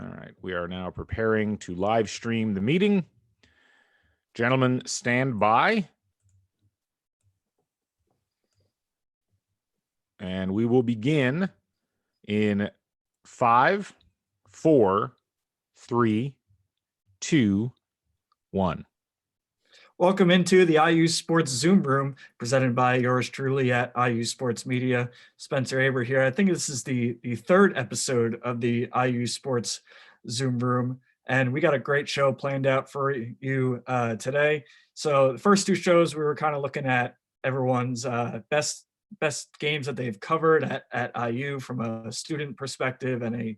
All right, we are now preparing to live stream the meeting. Gentlemen, stand by. And we will begin in 5, 4, 3, 2, 1. Welcome into the IU Sports Zoom Room, presented by yours truly at IU Sports Media. Spencer Aber here. I think this is the third episode of the IU Sports Zoom Room, and we got a great show planned out for you today. So the first two shows, we were kind of looking at everyone's best games that they've covered at IU from a student perspective and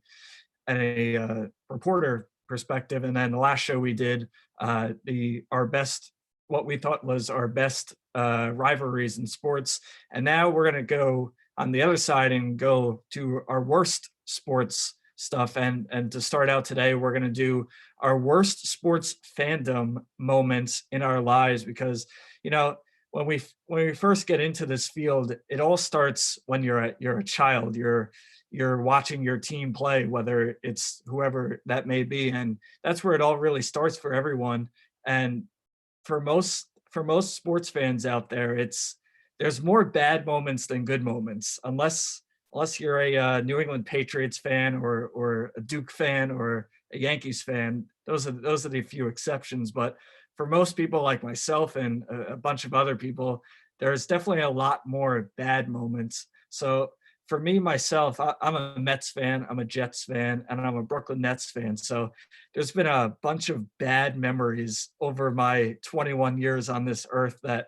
a reporter perspective. And then the last show we did what we thought was our best rivalries in sports. And now we're going to go on the other side and go to our worst sports stuff. And to start out today, we're going to do our worst sports fandom moments in our lives, because, you know, when we first get into this field, it all starts when you're a child. You're watching your team play, whether it's whoever that may be, and that's where it all really starts for everyone. And for most sports fans out there, there's more bad moments than good moments, unless you're a New England Patriots fan or a Duke fan or a Yankees fan. Those are the few exceptions. But for most people like myself and a bunch of other people, there's definitely a lot more bad moments. So for me, myself, I'm a Mets fan, I'm a Jets fan, and I'm a Brooklyn Nets fan. So there's been a bunch of bad memories over my 21 years on this earth that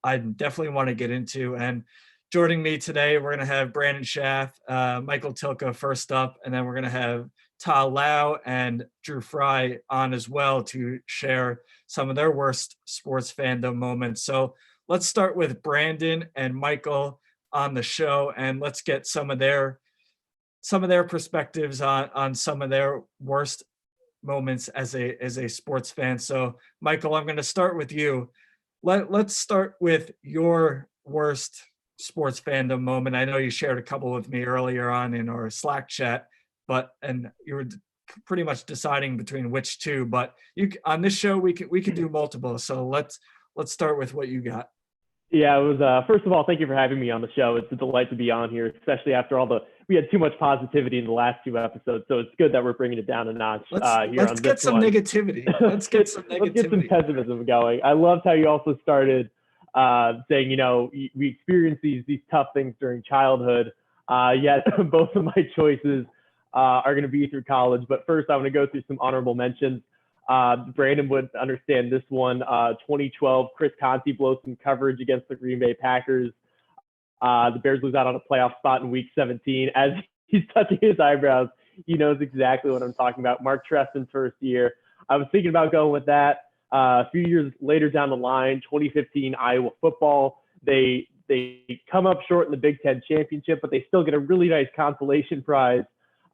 I definitely want to get into. And joining me today, we're going to have Brandon Schaff, Michael Tilka first up, and then we're going to have Ta Lau and Drew Fry on as well to share some of their worst sports fandom moments. So let's start with Brandon and Michael on the show, and let's get some of their perspectives on some of their worst moments as a sports fan. So Michael, I'm going to start with you. Let's start with your worst sports fandom moment. I know you shared a couple with me earlier on in our Slack chat, and you were pretty much deciding between which two, but on this show we could do multiple. So let's start with what you got. Yeah, it was, first of all, thank you for having me on the show. It's a delight to be on here, especially after we had too much positivity in the last two episodes. So it's good that we're bringing it down a notch here on this one. Let's get some negativity. Let's get some pessimism going. I loved how you also started saying, you know, we experience these tough things during childhood, yet both of my choices are going to be through college. But first, I'm going to go through some honorable mentions. Brandon would understand this one. 2012, Chris Conti blows some coverage against the Green Bay Packers. The Bears lose out on a playoff spot in week 17. As he's touching his eyebrows, he knows exactly what I'm talking about. Mark Treston's first year. I was thinking about going with that. A few years later down the line, 2015 Iowa football. They come up short in the Big Ten championship, but they still get a really nice consolation prize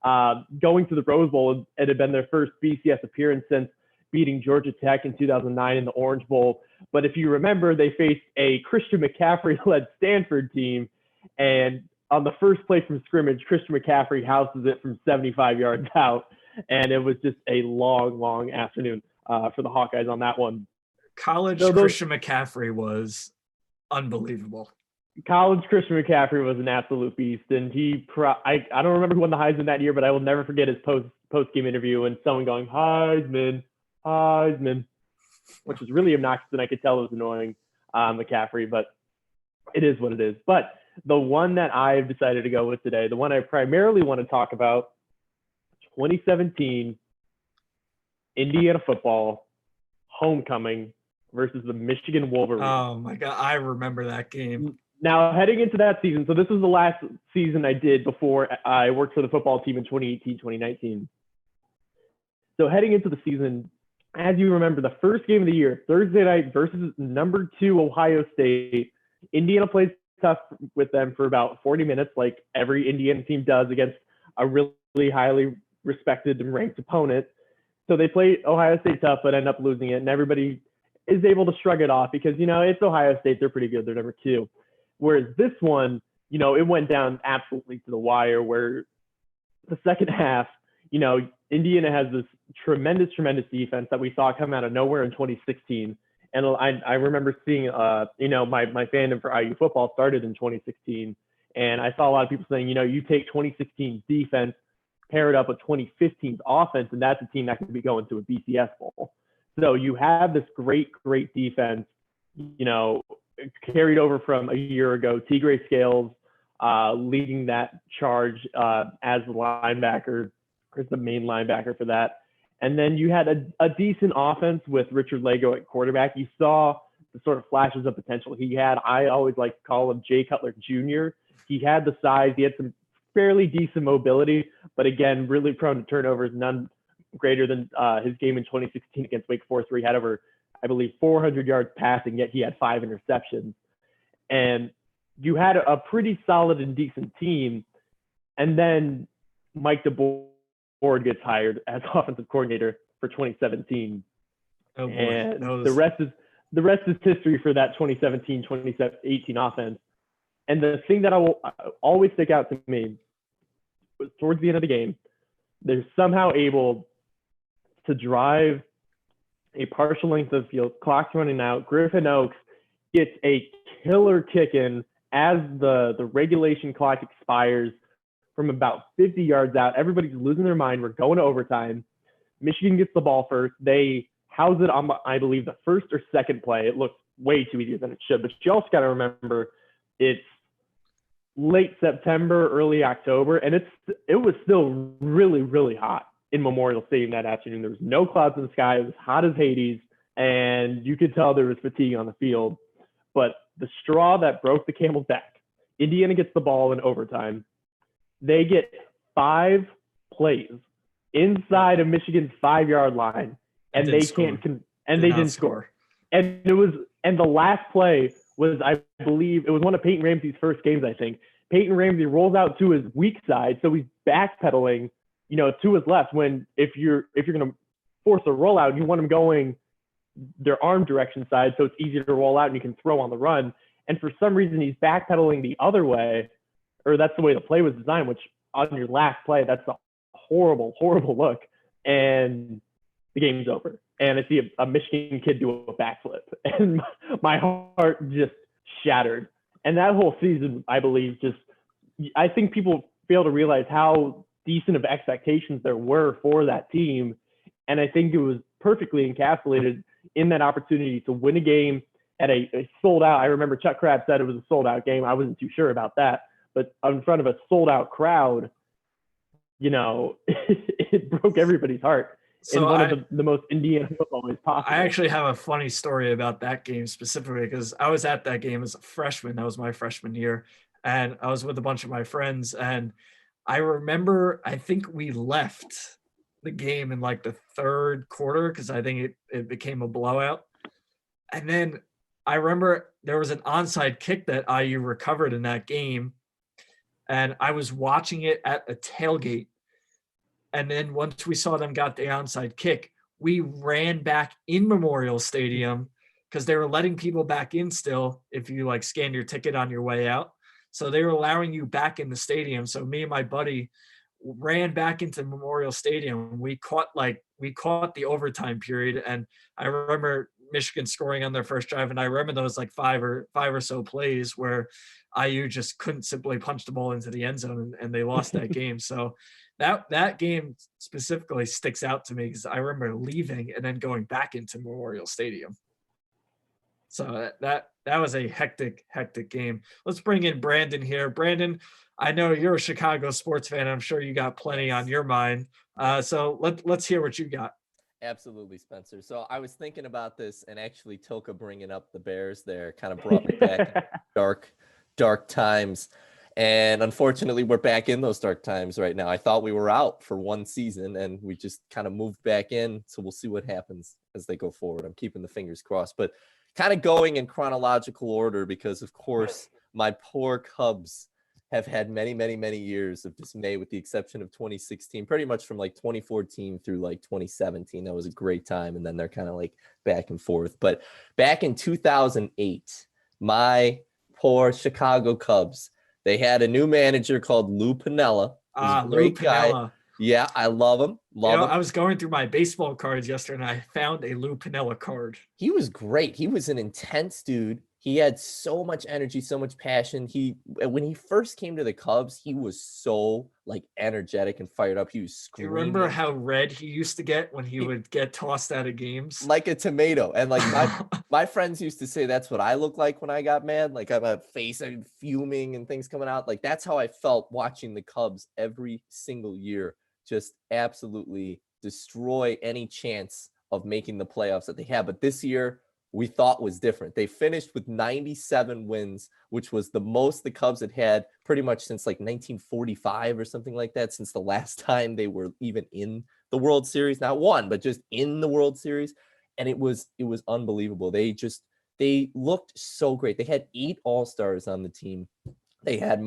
going to the Rose Bowl. It had been their first BCS appearance since beating Georgia Tech in 2009 in the Orange Bowl. But if you remember, they faced a Christian McCaffrey-led Stanford team, and on the first play from scrimmage, Christian McCaffrey houses it from 75 yards out, and it was just a long afternoon for the Hawkeyes on that one. Christian McCaffrey was unbelievable. College Christian McCaffrey was an absolute beast, and I don't remember who won the Heisman that year, but I will never forget his post-game interview and someone going, Heisman, which was really obnoxious, and I could tell it was annoying McCaffrey, but it is what it is. But the one that I've decided to go with today, the one I primarily want to talk about, 2017 Indiana football homecoming versus the Michigan Wolverines. Oh my God, I remember that game. Now, heading into that season, so this was the last season I did before I worked for the football team in 2018, 2019. So heading into the season, as you remember, the first game of the year, Thursday night versus number 2 Ohio State. Indiana plays tough with them for about 40 minutes, like every Indiana team does against a really highly respected and ranked opponent. So they play Ohio State tough, but end up losing it, and everybody is able to shrug it off because, you know, it's Ohio State. They're pretty good. They're number 2. Whereas this one, you know, it went down absolutely to the wire, where the second half, Indiana has this tremendous defense that we saw come out of nowhere in 2016. And I remember seeing, my fandom for IU football started in 2016. And I saw a lot of people saying, you take 2016 defense, pair it up with 2015's offense, and that's a team that could be going to a BCS bowl. So you have this great defense, carried over from a year ago. Tigre Scales leading that charge as the linebacker, or the main linebacker for that. And then you had a decent offense with Richard Lego at quarterback. You saw the sort of flashes of potential he had. I always like to call him Jay Cutler Jr. He had the size. He had some fairly decent mobility, but again, really prone to turnovers, none greater than his game in 2016 against Wake Forest, where he had over, I believe, 400 yards passing, yet he had 5 interceptions. And you had a pretty solid and decent team. And then Mike DeBoer gets hired as offensive coordinator for 2017. Oh boy. And the rest is history for that 2017-2018 offense. And the thing that I will always stick out to me was towards the end of the game, they're somehow able to drive a partial length of field, clock's running out. Griffin Oaks gets a killer kick in as the regulation clock expires from about 50 yards out. Everybody's losing their mind. We're going to overtime. Michigan gets the ball first. They house it on, I believe, the first or second play. It looks way too easier than it should, but you also got to remember it's late September, early October, and it was still really hot in Memorial Stadium that afternoon. There was no clouds in the sky. It was hot as Hades, and you could tell there was fatigue on the field. But the straw that broke the camel's back, Indiana gets the ball in overtime. They get 5 plays inside of Michigan's 5-yard line, and they didn't score. And the last play was, I believe, it was one of Peyton Ramsey's first games, I think. Peyton Ramsey rolls out to his weak side, so he's backpedaling, to his left, when if you're going to force a rollout, you want him going their arm direction side, so it's easier to roll out and you can throw on the run. And for some reason, he's backpedaling the other way, or that's the way the play was designed, which on your last play, that's a horrible look. And the game's over. And I see a Michigan kid do a backflip, and my heart just shattered. And that whole season, I believe, I think people fail to realize how decent of expectations there were for that team. And I think it was perfectly encapsulated in that opportunity to win a game at a sold out. I remember Chuck Crabb said it was a sold out game. I wasn't too sure about that, but in front of a sold out crowd, it broke everybody's heart. So in one of the most Indiana football ways possible. I actually have a funny story about that game specifically, because I was at that game as a freshman. That was my freshman year. And I was with a bunch of my friends. And I remember, I think we left the game in like the third quarter, because I think it became a blowout. And then I remember there was an onside kick that IU recovered in that game. And I was watching it at a tailgate. And then once we saw them got the onside kick, we ran back in Memorial Stadium, because they were letting people back in still if you scanned your ticket on your way out. So they were allowing you back in the stadium. So me and my buddy ran back into Memorial Stadium. We caught the overtime period, and I remember Michigan scoring on their first drive, and I remember those five or so plays where IU just couldn't simply punch the ball into the end zone, and they lost that game. So that game specifically sticks out to me, because I remember leaving and then going back into Memorial Stadium. So that was a hectic game. Let's bring in Brandon here. Brandon, I know you're a Chicago sports fan. I'm sure you got plenty on your mind. So let's hear what you got. Absolutely, Spencer. So I was thinking about this, and actually Toka bringing up the Bears there kind of brought me back dark times. And unfortunately, we're back in those dark times right now. I thought we were out for one season, and we just kind of moved back in. So we'll see what happens as they go forward. I'm keeping the fingers crossed, but kind of going in chronological order, because, of course, my poor Cubs have had many years of dismay, with the exception of 2016, pretty much from 2014 through 2017. That was a great time. And then they're kind of back and forth. But back in 2008, my poor Chicago Cubs, they had a new manager called Lou Piniella. Lou Piniella. Yeah, I love him. Love him. I was going through my baseball cards yesterday and I found a Lou Piniella card. He was great. He was an intense dude. He had so much energy, so much passion. When he first came to the Cubs, he was so like energetic and fired up. He was Do you screaming. remember how red he used to get when he would get tossed out of games? Like a tomato. And like my friends used to say that's what I look like when I got mad. Like I'm a face and fuming and things coming out. Like that's how I felt watching the Cubs every single year, just absolutely destroy any chance of making the playoffs that they had. But this year we thought was different. They finished with 97 wins, which was the most the Cubs had pretty much since like 1945 or something like that, since the last time they were even in the World Series, not one, but just in the World Series. And it was unbelievable. They looked so great. They had 8 All-Stars on the team. They had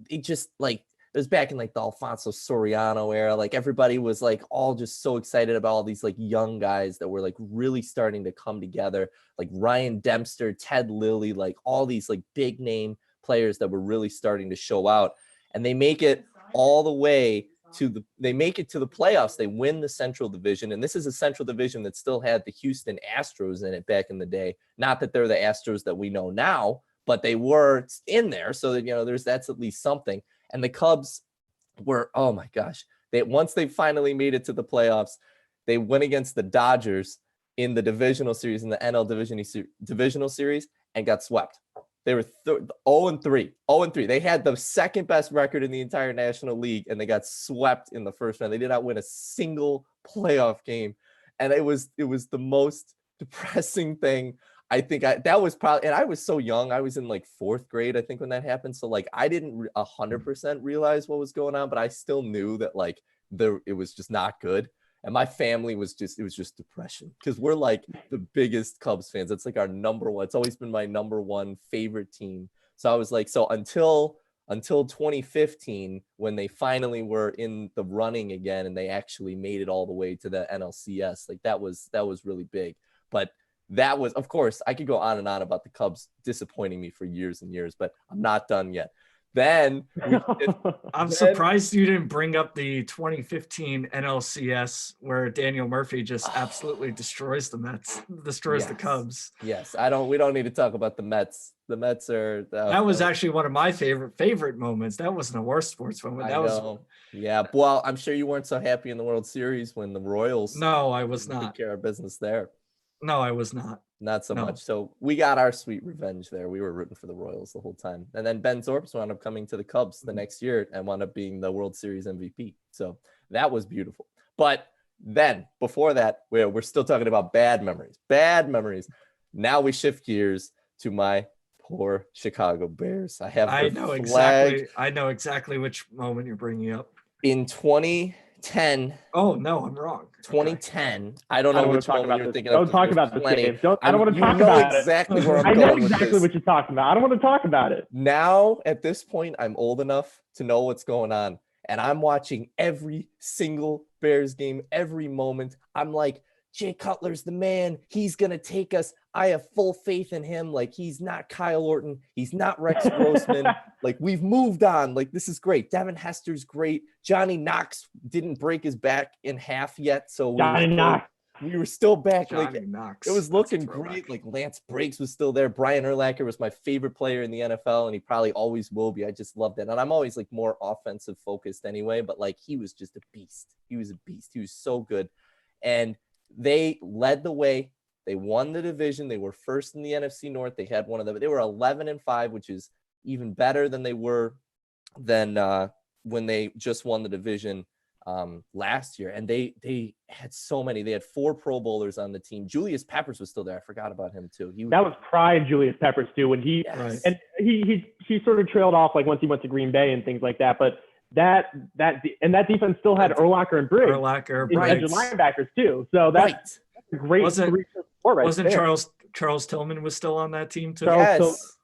it just like, it was back in like the Alfonso Soriano era. Like everybody was like all just so excited about all these like young guys that were like really starting to come together. Like Ryan Dempster, Ted Lilly, like all these like big name players that were really starting to show out. And they make it all the way to the playoffs. They win the Central Division. And this is a Central Division that still had the Houston Astros in it back in the day. Not that they're the Astros that we know now, but they were in there. So that, that's at least something. And the Cubs were, oh my gosh, once they finally made it to the playoffs, they went against the Dodgers in the divisional series, in the NL divisional series, and got swept. They were 0-3. 0-3. They had the second best record in the entire National League, and they got swept in the first round. They did not win a single playoff game, and it was the most depressing thing. I think that was probably, and I was so young. I was in like 4th grade, I think, when that happened. So like, I didn't 100% realize what was going on, but I still knew that like it was just not good. And my family it was just depression, because we're like the biggest Cubs fans. It's like our number one. It's always been my number one favorite team. So I was like, so until 2015, when they finally were in the running again and they actually made it all the way to the NLCS, like that was really big. But that was, of course, I could go on and on about the Cubs disappointing me for years and years, but I'm not done yet. Then I'm surprised you didn't bring up the 2015 NLCS where Daniel Murphy just absolutely destroys the Mets, destroys the Cubs. Yes, we don't need to talk about the Mets. The Mets are that was actually one of my favorite moments. That wasn't a worst sports moment. Yeah. Well, I'm sure you weren't so happy in the World Series when the Royals. No, I was not. Took care of business there. No, I was not. Not so much. So we got our sweet revenge there. We were rooting for the Royals the whole time. And then Ben Zorps wound up coming to the Cubs the next year and wound up being the World Series MVP. So that was beautiful. But then before that, we're still talking about bad memories. Bad memories. Now we shift gears to my poor Chicago Bears. I know exactly which moment you're bringing up. In 2010. Oh no, I'm wrong. 2010. I don't know which one you're thinking of. Don't talk about this game. I don't want to talk about it. Exactly where I'm I going. know exactly what you're talking about. I don't want to talk about it. Now, at this point, I'm old enough to know what's going on, and I'm watching every single Bears game, every moment. I'm like, Jay Cutler's the man. He's gonna take us. I have full faith in him. Like, he's not Kyle Orton. He's not Rex Grossman. Like, we've moved on. Like, this is great. Devin Hester's great. Johnny Knox didn't break his back in half yet. So we were still back. Johnny Knox. It was looking great. Like, Lance Briggs was still there. Brian Urlacher was my favorite player in the NFL, and he probably always will be. I just love that. And I'm always like more offensive focused anyway, but like, he was just a beast. He was a beast. He was so good. And they led the way. They won the division. They were first in the NFC North. They had one of them. They were 11-5, which is even better than they were when they just won the division last year. And they had so many. They had 4 Pro Bowlers on the team. Julius Peppers was still there. I forgot about him too. That was prime Julius Peppers too. When he sort of trailed off like once he went to Green Bay and things like that. But that defense still had Urlacher and Briggs. Edge linebackers too. So that's great. Wasn't Charles Tillman was still on that team too?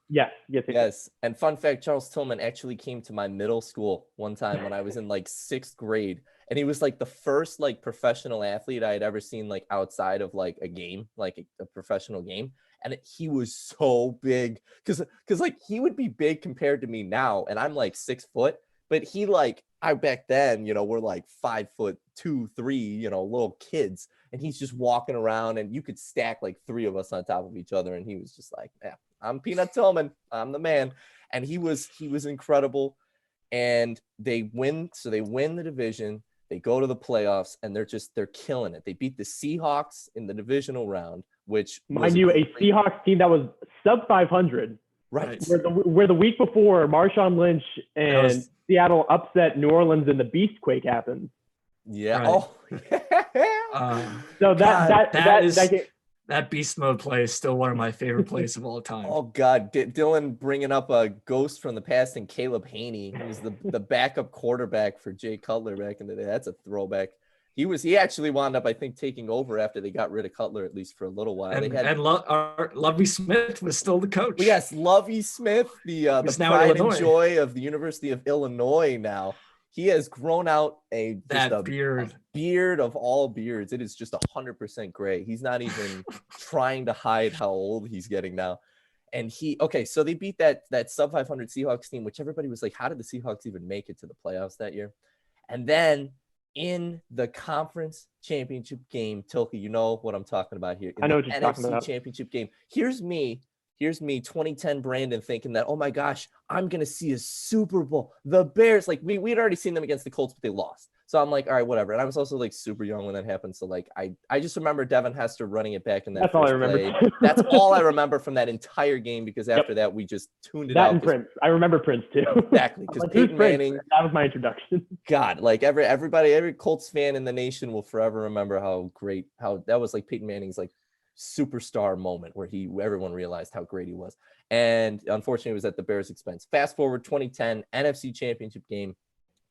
Yes. And fun fact, Charles Tillman actually came to my middle school one time when I was in like 6th grade. And he was like the first like professional athlete I had ever seen like outside of like a game, like a professional game. And he was so big because like he would be big compared to me now. And I'm like 6 foot, but he like back then, we're like 5'2", 3, little kids, and he's just walking around, and you could stack like 3 of us on top of each other, and he was just like, yeah, I'm Peanut Tillman, I'm the man. And he was incredible. And they win the division, they go to the playoffs, and they're killing it. They beat the Seahawks in the divisional round, which mind you, a Seahawks team that was sub 500. Right. Where the week before Marshawn Lynch and Seattle upset New Orleans and the Beast Quake happened. Yeah. Right. Oh, yeah. So that beast mode play is still one of my favorite plays of all time. Oh God, Dylan bringing up a ghost from the past and Caleb Haney. He was the backup quarterback for Jay Cutler back in the day. That's a throwback. He actually wound up, I think, taking over after they got rid of Cutler, at least for a little while. And Lovie Smith was still the coach. Well, yes, Lovie Smith, the pride and joy of the University of Illinois now. He has grown out a beard of all beards. It is just 100% gray. He's not even trying to hide how old he's getting now. And so they beat that sub 500 Seahawks team, which everybody was like, how did the Seahawks even make it to the playoffs that year? And then in the conference championship game, Tilke, you know what I'm talking about here. I know what you're talking about. NFC championship game. Here's me, 2010 Brandon, thinking that, oh my gosh, I'm going to see a Super Bowl. The Bears, like we'd already seen them against the Colts, but they lost. So I'm like, all right, whatever. And I was also like super young when that happened. So like, I just remember Devin Hester running it back in that. That's all I remember. That's all I remember from that entire game, because after that, we just tuned it out. That and Prince. I remember Prince too. Exactly. Because Peyton Manning. That was my introduction. God, like every Colts fan in the nation will forever remember how that was like Peyton Manning's like superstar moment where everyone realized how great he was. And unfortunately, it was at the Bears' expense. Fast forward 2010 NFC Championship game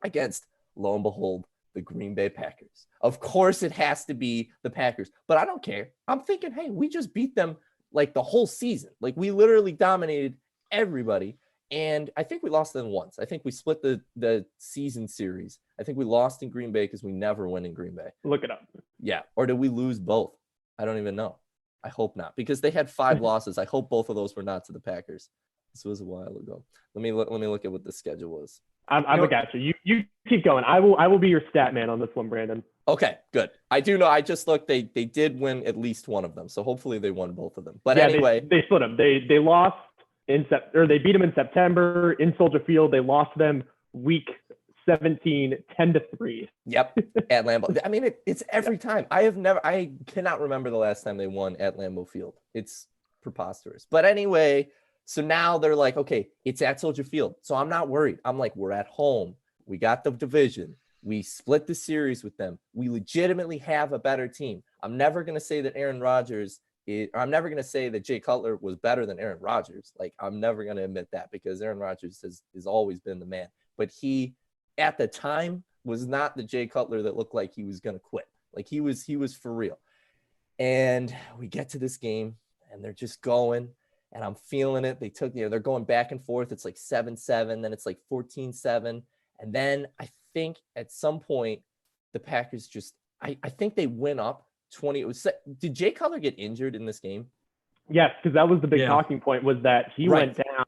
against, lo and behold, the Green Bay Packers. Of course, it has to be the Packers, but I don't care. I'm thinking, hey, we just beat them like the whole season. Like we literally dominated everybody. And I think we lost them once. I think we split the season series. I think we lost in Green Bay because we never win in Green Bay. Look it up. Yeah. Or did we lose both? I don't even know. I hope not, because they had 5 losses. I hope both of those were not to the Packers. This was a while ago. Let me look at what the schedule was. I'm a gotcha. You keep going. I will be your stat man on this one, Brandon. Okay, good. I do know. I just looked. They did win at least one of them, so hopefully they won both of them. But yeah, anyway, they split them. They lost they beat them in September in Soldier Field. They lost them week 17, 10-3. Yep, at Lambeau. I mean, it's every time. I cannot remember the last time they won at Lambeau Field. It's preposterous. But anyway. So now they're like, okay, it's at Soldier Field. So I'm not worried. I'm like, we're at home. We got the division. We split the series with them. We legitimately have a better team. I'm never going to say that I'm never going to say that Jay Cutler was better than Aaron Rodgers. Like, I'm never going to admit that, because Aaron Rodgers has always been the man. But he, at the time, was not the Jay Cutler that looked like he was going to quit. Like, he was for real. And we get to this game, and they're just going. And I'm feeling it. They're going back and forth. It's like 7-7, then it's like 14-7. And then I think at some point, the Packers I think they went up 20. Did Jay Cutler get injured in this game? Yes, because that was the big talking point, was that he went down.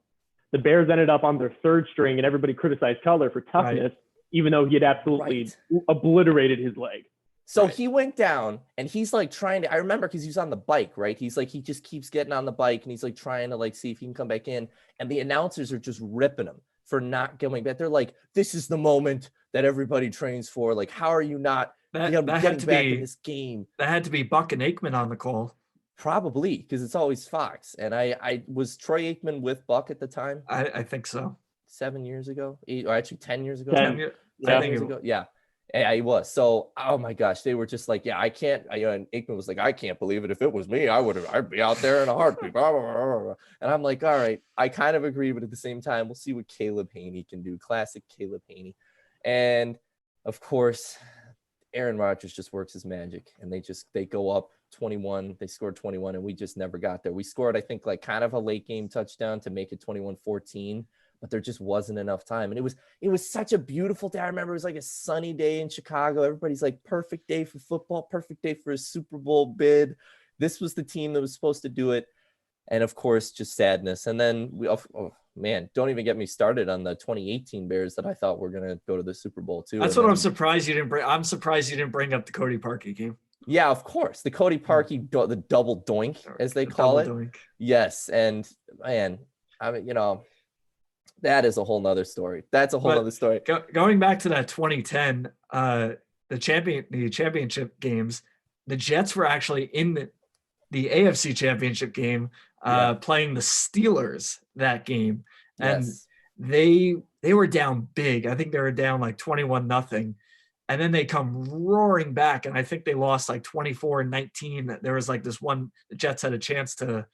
The Bears ended up on their 3rd string, and everybody criticized Cutler for toughness, even though he had absolutely obliterated his leg. So he went down, and he's like I remember, because he was on the bike, right? He's like, he just keeps getting on the bike, and he's like trying to like see if he can come back in. And the announcers are just ripping him for not going back. They're like, this is the moment that everybody trains for. Like, how are you not getting back in this game? That had to be Buck and Aikman on the call. Probably, because it's always Fox. And I was Troy Aikman with Buck at the time. I think so. 7 years ago, 10 years ago. 10 years ago. Yeah. Yeah, he was. So, oh my gosh, they were just like, yeah, I can't. And Aikman was like, I can't believe it. If it was me, I'd be out there in a heartbeat. Blah, blah, blah, blah. And I'm like, all right, I kind of agree, but at the same time, we'll see what Caleb Haney can do. Classic Caleb Haney. And of course, Aaron Rodgers just works his magic, and they go up 21. They scored 21, and we just never got there. We scored, I think, like kind of a late game touchdown to make it 21-14. But there just wasn't enough time. And it was such a beautiful day. I remember it was like a sunny day in Chicago. Everybody's like, perfect day for football, perfect day for a Super Bowl bid. This was the team that was supposed to do it. And of course, just sadness. And then man, don't even get me started on the 2018 Bears that I thought were going to go to the Super Bowl too. That's And what I'm then- surprised you didn't bring. I'm surprised you didn't bring up the Cody Parkey game. Yeah, of course. The Cody Parkey, the double doink, as they The call it. double doink. Yes. And man, I mean, that is a whole nother story. That's a whole But nother story. Going back to that 2010, the championship games, the Jets were actually in the AFC Championship game, playing the Steelers that game, and Yes. they were down big. I think they were down like 21-0, and then they come roaring back, and I think they lost like 24-19. There was like this one, the Jets had a chance to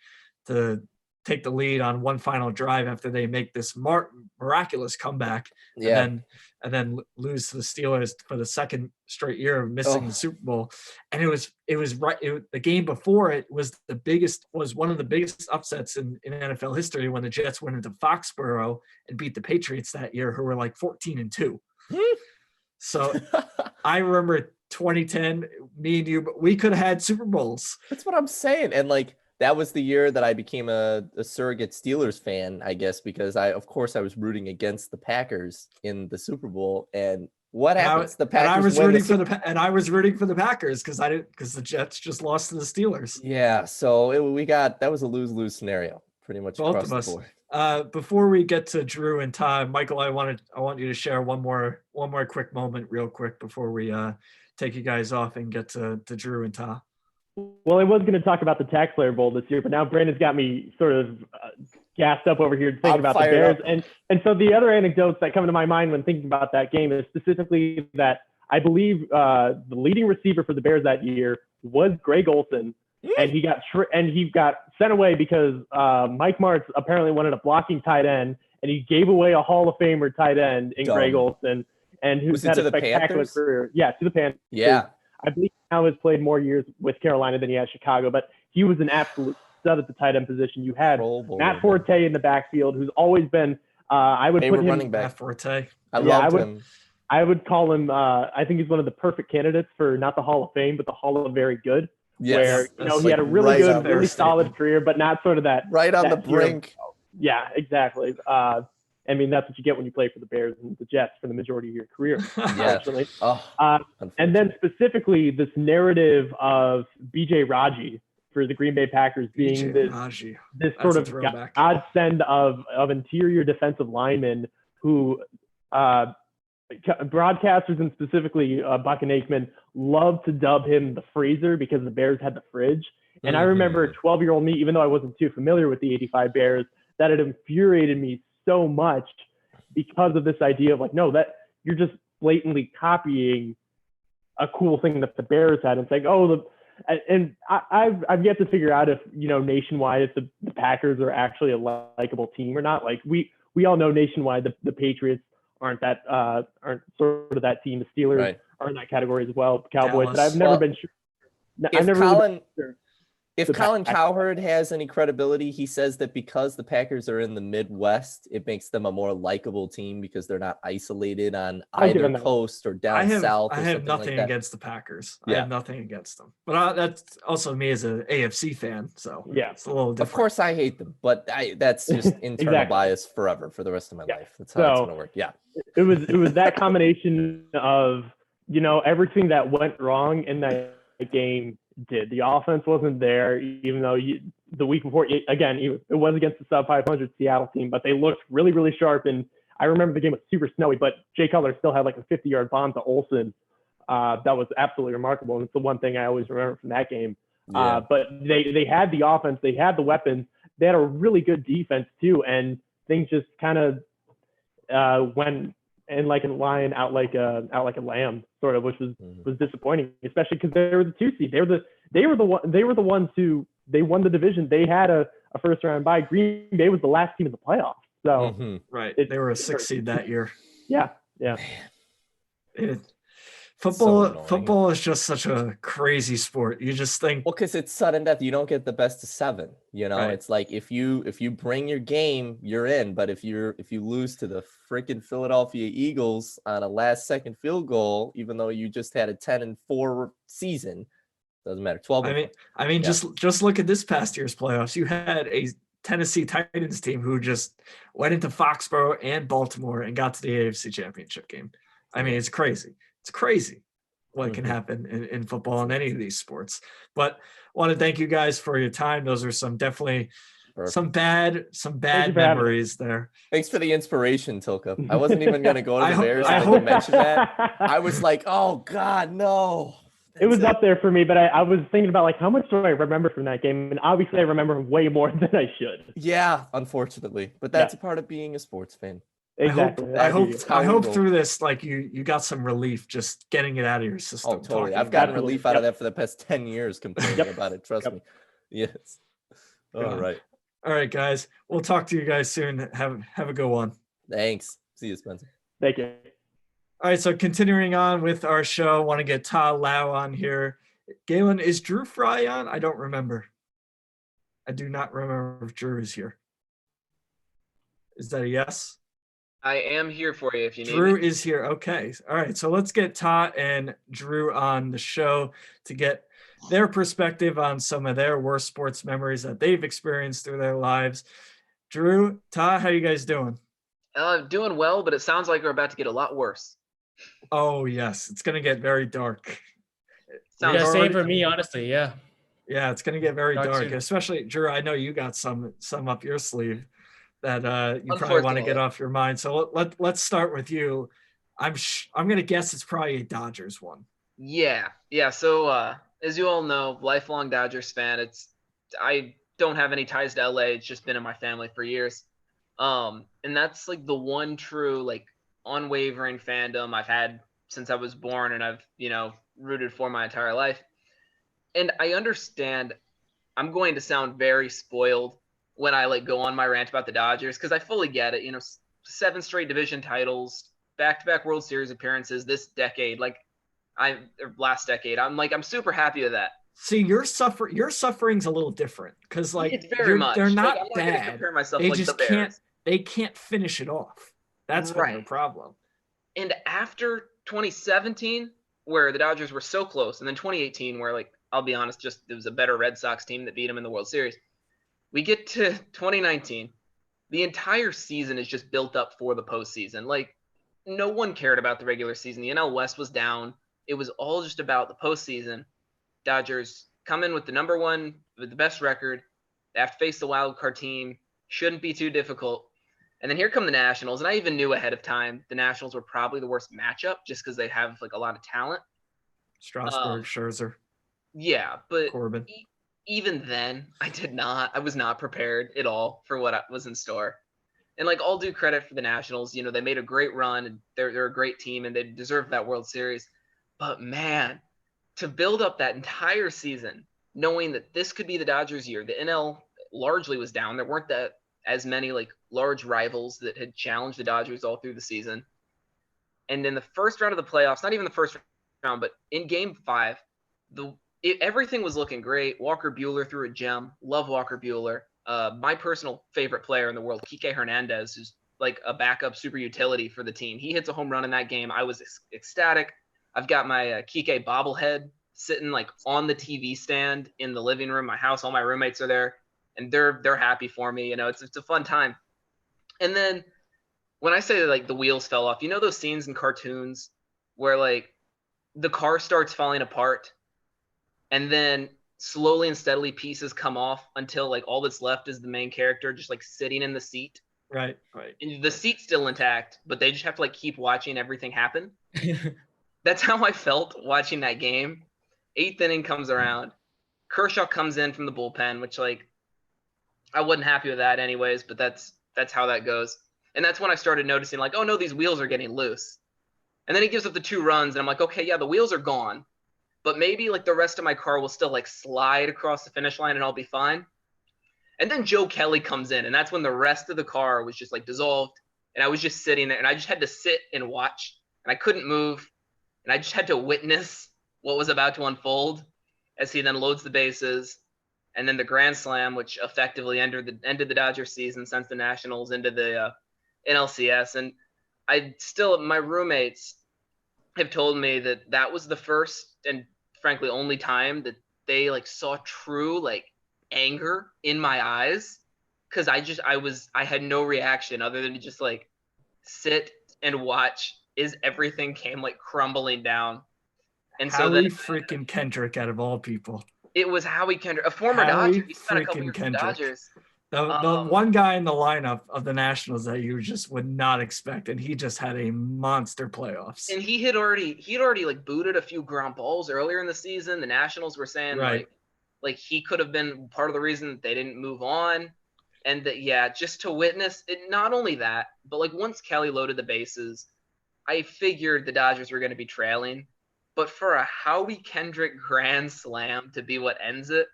take the lead on one final drive after they make this miraculous comeback, Yeah. and then lose to the Steelers for the second straight year of missing the Super Bowl. And it was right. The game before it was one of the biggest upsets in NFL history when the Jets went into Foxborough and beat the Patriots that year, who were like 14-2. So I remember 2010, me and you, but we could have had Super Bowls. That's what I'm saying. And like, that was the year that I became a surrogate Steelers fan, I guess, because I was rooting against the Packers in the Super Bowl. And what happens? The Packers and I was win rooting for the Packers because the Jets just lost to the Steelers. Yeah, so that was a lose-lose scenario, pretty much Both across of us. the board. Before we get to Drew and Ty, Michael, I want you to share one more quick moment, real quick, before we take you guys off and get to Drew and Ty. Well, I was going to talk about the Tax Slayer Bowl this year, but now Brandon's got me sort of gassed up over here thinking about the Bears. And so the other anecdotes that come to my mind when thinking about that game is specifically that I believe the leading receiver for the Bears that year was Greg Olson, and he got sent away because Mike Martz apparently wanted a blocking tight end, and he gave away a Hall of Famer tight end in Greg Olson, and who's had a spectacular career. Yeah, to the Panthers. Yeah. I believe now has played more years with Carolina than he has Chicago, but he was an absolute stud at the tight end position. You had Matt Forte in the backfield, who's always been, I would put him running back. Matt Forte. I loved him. I would call him, I think he's one of the perfect candidates for not the Hall of Fame, but the Hall of Very Good. Yes. Where, he had a really good, really solid career, but not sort of that. Right on the brink. Yeah, exactly. I mean, that's what you get when you play for the Bears and the Jets for the majority of your career, unfortunately. And then specifically this narrative of B.J. Raji for the Green Bay Packers being this sort of godsend of interior defensive linemen who broadcasters and specifically Buck and Aikman love to dub him the freezer because the Bears had the fridge. And I remember 12-year-old me, even though I wasn't too familiar with the 85 Bears, that it infuriated me so much because of this idea of like, no, that you're just blatantly copying a cool thing that the Bears had. And it's like, and I've yet to figure out if, nationwide, if the Packers are actually a likable team or not. Like we all know nationwide, the Patriots aren't sort of that team. The Steelers are in that category as well. Cowboys, but I've never been sure. If Colin Cowherd has any credibility, he says that because the Packers are in the Midwest, it makes them a more likable team because they're not isolated on either coast or down south. I have nothing against the Packers. I have nothing against them. But that's also me as an AFC fan. So it's a little different. Of course, I hate them, but that's just internal bias forever for the rest of my life. That's how it's going to work. Yeah. It was that combination of, everything that went wrong in that game. The offense wasn't there, even though the week before, it was against the sub 500 Seattle team, but they looked really, really sharp. And I remember the game was super snowy, but Jay Cutler still had like a 50-yard bomb to Olsen. That was absolutely remarkable. And it's the one thing I always remember from that game. Yeah. But they had the offense, they had the weapons, they had a really good defense too. And things just kind of went in like a lion out like a lamb, sort of, which was disappointing, especially because they were the 2 seed. They were the ones who they won the division. They had a first round bye. Green Bay was the last team in the playoffs. So they were a 6 seed that year. Yeah. Football is just such a crazy sport. You just think, because it's sudden death. You don't get the best of 7. It's like if you bring your game, you're in. But if you lose to the freaking Philadelphia Eagles on a last second field goal, even though you just had a 10-4 season, doesn't matter. 12. Just look at this past year's playoffs. You had Tennessee Titans team who just went into Foxborough and Baltimore and got to the AFC Championship game. I mean, it's crazy. It's crazy what can happen in football and any of these sports. But want to thank you guys for your time. Those are some definitely some bad memories there. Thanks for the inspiration, Tilka. I wasn't even going to go to the Bears I until you mentioned that. I was like, oh God, no. It was up there for me, but I was thinking about like, how much do I remember from that game? And obviously I remember way more than I should. Yeah, unfortunately, but that's a part of being a sports fan. Exactly. I hope through this, like you got some relief just getting it out of your system. Oh, totally. I've gotten relief out of that for the past 10 years complaining about it. Trust me. Yes. All right. All right, guys. We'll talk to you guys soon. Have a good one. Thanks. See you, Spencer. Thank you. All right, so continuing on with our show, want to get Ta Lau on here. Galen, is Drew Fry on? I don't remember. I do not remember if Drew is here. Is that a yes? I am here for you if you need Drew me. is here. Okay. All right, so let's get Ta and Drew on the show to get their perspective on some of their worst sports memories that they've experienced through their lives. Drew, Ta, how you guys doing? Doing well, but it sounds like we're about to get a lot worse. Oh, yes. It's going to get very dark. Sounds same for me, honestly. Yeah. Yeah, it's going to get very dark, soon. especially, Drew, I know you got some up your sleeve that you probably want to get off your mind. So let's start with you. I'm going to guess it's probably a Dodgers one. Yeah. So as you all know, lifelong Dodgers fan. I don't have any ties to LA. It's just been in my family for years. And that's like the one true like unwavering fandom I've had since I was born, and I've rooted for my entire life. And I understand I'm going to sound very spoiled when I like go on my rant about the Dodgers, because I fully get it. 7 straight division titles, back-to-back World Series appearances this decade, last decade. I'm super happy with that. See, your suffering's a little different because it's very much. They're not I'm not bad. gonna compare myself They like just the Bears. they can't finish it off. That's been their problem. And after 2017, where the Dodgers were so close, and then 2018, where like I'll be honest, just it was a better Red Sox team that beat them in the World Series. We get to 2019, the entire season is just built up for the postseason. Like no one cared about the regular season. The NL West was down. It was all just about the postseason. Dodgers come in with the number one, with the best record. They have to face the wild card team. Shouldn't be too difficult. And then here come the Nationals. And I even knew ahead of time the Nationals were probably the worst matchup just because they have like a lot of talent. Strasburg, Scherzer. Yeah, but Corbin. Even then, I was not prepared at all for what was in store. And like all due credit for the Nationals, they made a great run and they're a great team and they deserve that World Series. But man, to build up that entire season, knowing that this could be the Dodgers' year, the NL largely was down. There weren't that as many like large rivals that had challenged the Dodgers all through the season. And in the first round of the playoffs, not even the first round, but in Game 5, everything was looking great. Walker Buehler threw a gem. Love Walker Buehler. My personal favorite player in the world, Kike Hernandez, who's like a backup super utility for the team. He hits a home run in that game. I was ecstatic. I've got my Kike bobblehead sitting like on the TV stand in the living room. My house, all my roommates are there, and they're happy for me. It's a fun time. And then when I say that, like the wheels fell off, those scenes in cartoons where like the car starts falling apart, and then slowly and steadily pieces come off until like all that's left is the main character just like sitting in the seat. Right. And the seat's still intact, but they just have to like keep watching everything happen. That's how I felt watching that game. 8th inning comes around. Kershaw comes in from the bullpen, which like I wasn't happy with that anyways, but that's how that goes. And that's when I started noticing like, oh no, these wheels are getting loose. And then he gives up the 2 runs and I'm like, okay, yeah, the wheels are gone, but maybe like the rest of my car will still like slide across the finish line and I'll be fine. And then Joe Kelly comes in, and that's when the rest of the car was just like dissolved. And I was just sitting there and I just had to sit and watch, and I couldn't move. And I just had to witness what was about to unfold as he then loads the bases. And then the grand slam, which effectively ended the Dodgers season, sends the Nationals into the NLCS. And my roommates have told me that was the first and frankly only time that they like saw true like anger in my eyes, because I had no reaction other than to just like sit and watch as everything came like crumbling down. And so Howie then freaking Kendrick, out of all people. it was Howie Kendrick, a former Howie Dodger. He spent a couple freaking years with the Kendrick. Dodgers. The one guy in the lineup of the Nationals that you just would not expect, and he just had a monster playoffs. And he had already like booted a few ground balls earlier in the season. The Nationals were saying Right. like he could have been part of the reason that they didn't move on. And that, yeah, just to witness it, not only that, but like once Kelly loaded the bases, I figured the Dodgers were going to be trailing. But for a Howie Kendrick grand slam to be what ends it,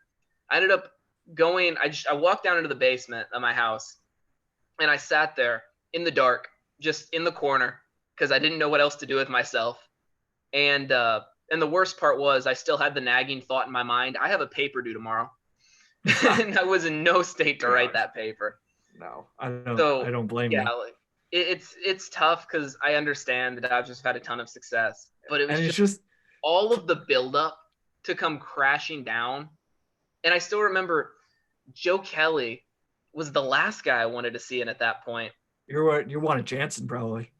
I ended up going, I walked down into the basement of my house and I sat there in the dark, just in the corner, because I didn't know what else to do with myself. And the worst part was I still had the nagging thought in my mind, I have a paper due tomorrow. And I was in no state to write that paper. No, I don't blame you. Yeah, like, it's tough because I understand the Dodgers have had a ton of success, but it was just all of the buildup to come crashing down. And I still remember Joe Kelly was the last guy I wanted to see in at that point. You wanted Jansen probably.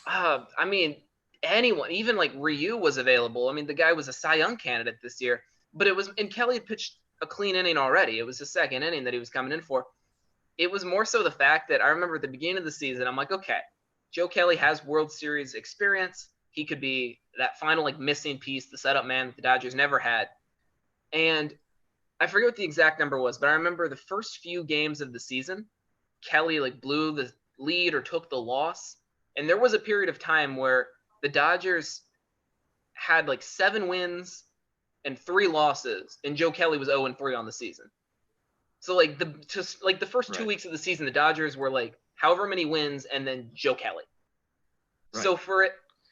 I mean, anyone, even like Ryu was available. I mean, the guy was a Cy Young candidate this year, but and Kelly had pitched a clean inning already. It was his second inning that he was coming in for. It was more so the fact that I remember at the beginning of the season, I'm like, okay, Joe Kelly has World Series experience. He could be that final like missing piece, the setup man that the Dodgers never had. And I forget what the exact number was, but I remember the first few games of the season, Kelly like blew the lead or took the loss. And there was a period of time where the Dodgers had like 7 wins and 3 losses, and Joe Kelly was 0-3 on the season. So like the first 2 weeks of the season, the Dodgers were like however many wins and then Joe Kelly. Right. So for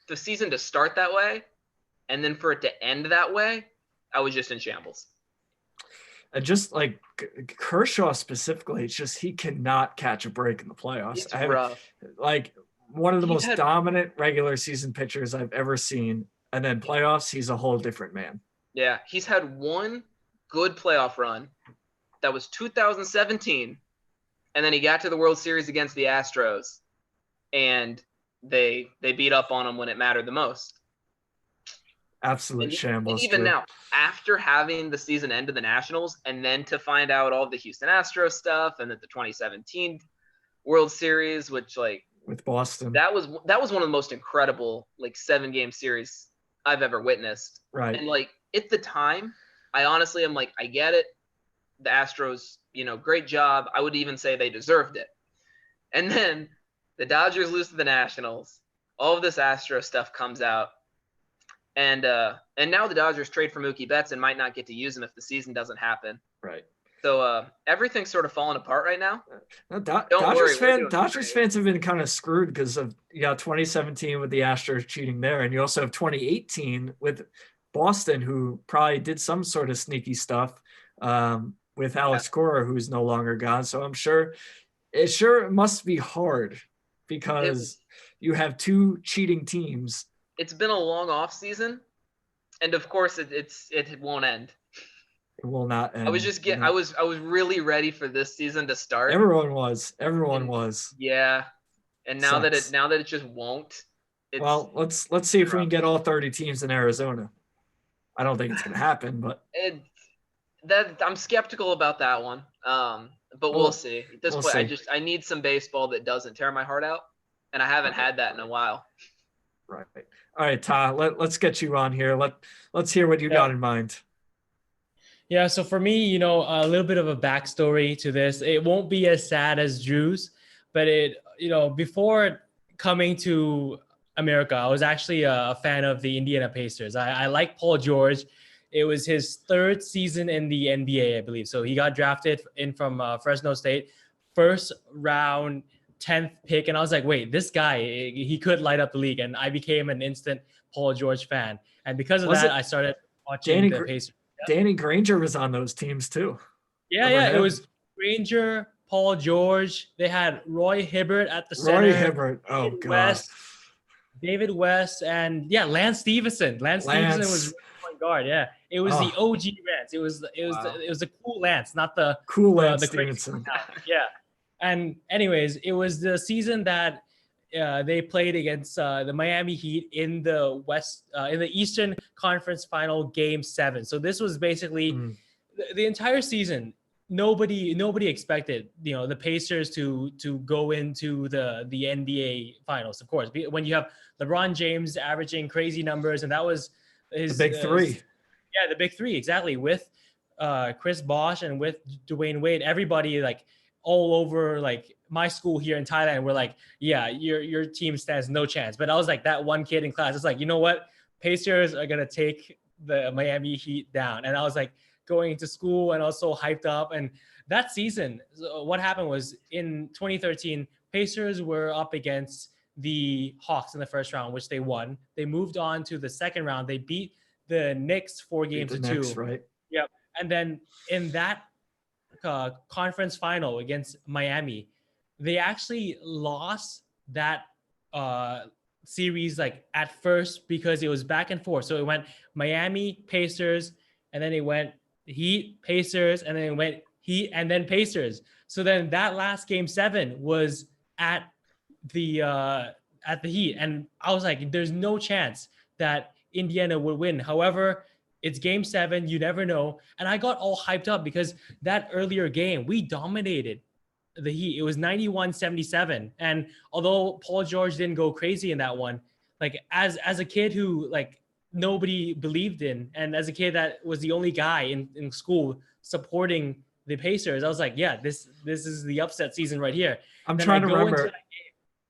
the season to start that way and then for it to end that way, I was just in shambles. And just like Kershaw specifically, it's just he cannot catch a break in the playoffs. It's rough. Like one of the most dominant regular season pitchers I've ever seen, and then playoffs, he's a whole different man. Yeah, he's had one good playoff run. That was 2017, and then he got to the World Series against the Astros, and they beat up on him when it mattered the most. Absolute shambles. And even now, after having the season end to the Nationals, and then to find out all the Houston Astros stuff, and that the 2017 World Series, which like with Boston, that was one of the most incredible like 7-game series I've ever witnessed. Right. And like at the time, I honestly am like, I get it. The Astros, great job. I would even say they deserved it. And then the Dodgers lose to the Nationals. All of this Astro stuff comes out. And now the Dodgers trade for Mookie Betts and might not get to use him if the season doesn't happen. Right. So everything's sort of falling apart right now. Dodgers fans have been kind of screwed because of 2017 with the Astros cheating there, and you also have 2018 with Boston, who probably did some sort of sneaky stuff with Alex Cora, who's no longer gone. So I'm sure it must be hard because you have 2 cheating teams. It's been a long off season, and of course it won't end. It will not end. I was really ready for this season to start. Everyone was. Yeah. And now that it just won't. Well, let's see if we can get all 30 teams in Arizona. I don't think it's going to happen, but I'm skeptical about that one. But we'll see. At this point, I need some baseball that doesn't tear my heart out, and I haven't had that in a while. Right. All right, Ty, let's get you on here. Let's hear what you got in mind. Yeah, so for me, a little bit of a backstory to this. It won't be as sad as Drew's, but before coming to America, I was actually a fan of the Indiana Pacers. I like Paul George. It was his 3rd season in the NBA, I believe. So he got drafted in from Fresno State, first round, 10th pick. And I was like, wait, this guy, he could light up the league. And I became an instant Paul George fan. And because of I started watching the Pacers. Danny Granger was on those teams too. Yeah. It was Granger, Paul George. They had Roy Hibbert at the center. Roy Hibbert. Oh, God. David West, and Lance Stevenson. Lance Stevenson was point guard. Yeah, it was the OG Lance. It was the cool Lance, not the cool Lance the Stevenson. Yeah, And anyways, it was the season that they played against the Miami Heat in the Eastern Conference Final Game 7. So this was basically the entire season. Nobody expected, the Pacers to go into the NBA Finals. Of course, when you have LeBron James averaging crazy numbers, and that was his the big three. The big three, exactly, with Chris Bosh and with Dwayne Wade. Everybody like all over like my school here in Thailand were like, yeah, your team stands no chance. But I was like that one kid in class. It's like, you know what? Pacers are gonna take the Miami Heat down. And I was like going to school and also hyped up. And that season, what happened was in 2013, Pacers were up against the Hawks in the first round, which they won. They moved on to the second round. They beat the Knicks 4-2. Right. Yep. And then in that conference final against Miami, they actually lost that series like at first because it was back and forth. So it went Miami, Pacers, and then it went Heat, Pacers, and then it went Heat, and then Pacers. So then that last game 7 was at the Heat, and I was like, there's no chance that Indiana would win. However, it's game 7. You never know. And I got all hyped up because that earlier game, we dominated the Heat. It was 91-77. And although Paul George didn't go crazy in that one, like as a kid who like nobody believed in, and as a kid that was the only guy in school supporting the Pacers, I was like, yeah, this is the upset season right here. I'm trying to remember.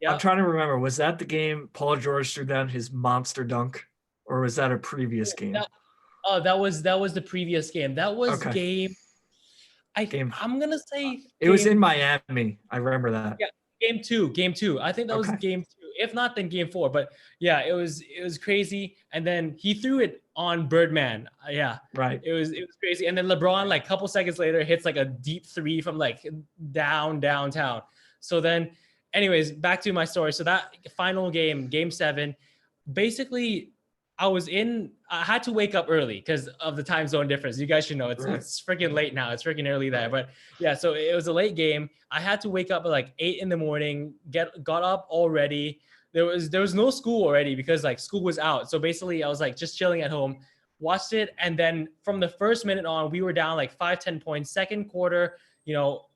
I'm trying to remember. Was that the game Paul George threw down his monster dunk, or was that a previous game? That was the previous game. That was game. I'm gonna say it was in Miami. I remember that. Yeah, game two. I think that was game 2. If not, then game 4. But yeah, it was crazy. And then he threw it on Birdman. Yeah, right. It was crazy. And then LeBron, like a couple seconds later, hits like a deep 3 from like downtown. So then, anyways, back to my story. So that final game, game 7, basically, I had to wake up early because of the time zone difference. You guys should know it's freaking late now. It's freaking early there. But yeah, so it was a late game. I had to wake up at like 8 in the morning, got up already. There was no school already because like school was out. So basically I was like just chilling at home, watched it. And then from the first minute on, we were down like 5-10 points. Second quarter,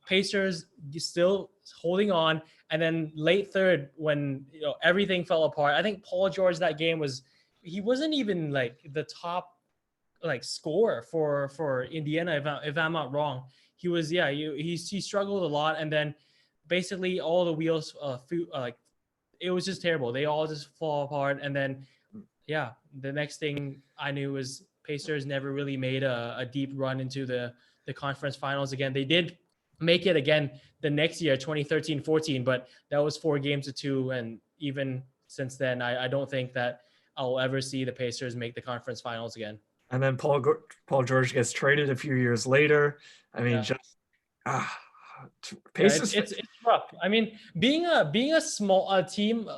Pacers still holding on. And then late third, when everything fell apart, I think Paul George that game he wasn't even like the top like scorer for Indiana if I'm not wrong. He was he struggled a lot, and then basically all the wheels like it was just terrible. They all just fall apart, and then the next thing I knew was Pacers never really made a deep run into the conference finals again. They did make it again the next year, 2013-14, but that was 4-2, and even since then I don't think that I'll ever see the Pacers make the conference finals again. And then Paul George gets traded a few years later. I mean, Pacers. It's rough. I mean, being a small team,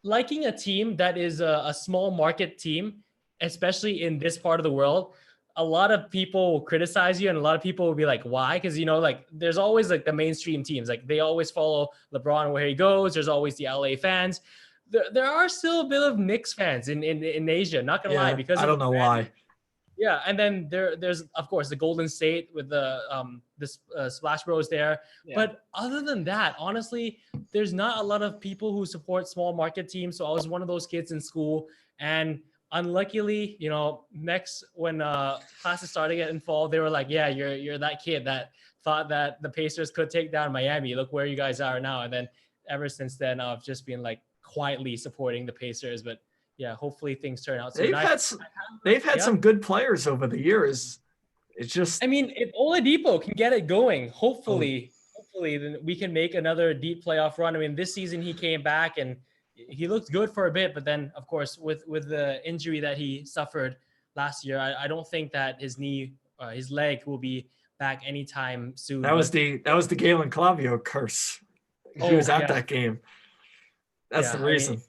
liking a team that is a small market team, especially in this part of the world, a lot of people will criticize you, and a lot of people will be like, why? Because like there's always like the mainstream teams, like they always follow LeBron where he goes. There's always the LA fans. There are still a bit of Knicks fans in Asia, not gonna lie, because I don't know why. Yeah, and then there's of course the Golden State with the Splash Bros there. Yeah. But other than that, honestly, there's not a lot of people who support small market teams. So I was one of those kids in school, and unluckily, next when classes started in fall, they were like, yeah, you're that kid that thought that the Pacers could take down Miami. Look where you guys are now. And then ever since then, I've just been like quietly supporting the Pacers, but yeah, hopefully things turn out. They've had some good players over the years. It's just, I mean, if Oladipo can get it going, hopefully then we can make another deep playoff run. I mean, this season he came back and he looked good for a bit, but then of course with the injury that he suffered last year, I don't think that his leg will be back anytime soon. That was the Galen Clavio curse. He was at that game. That's the reason.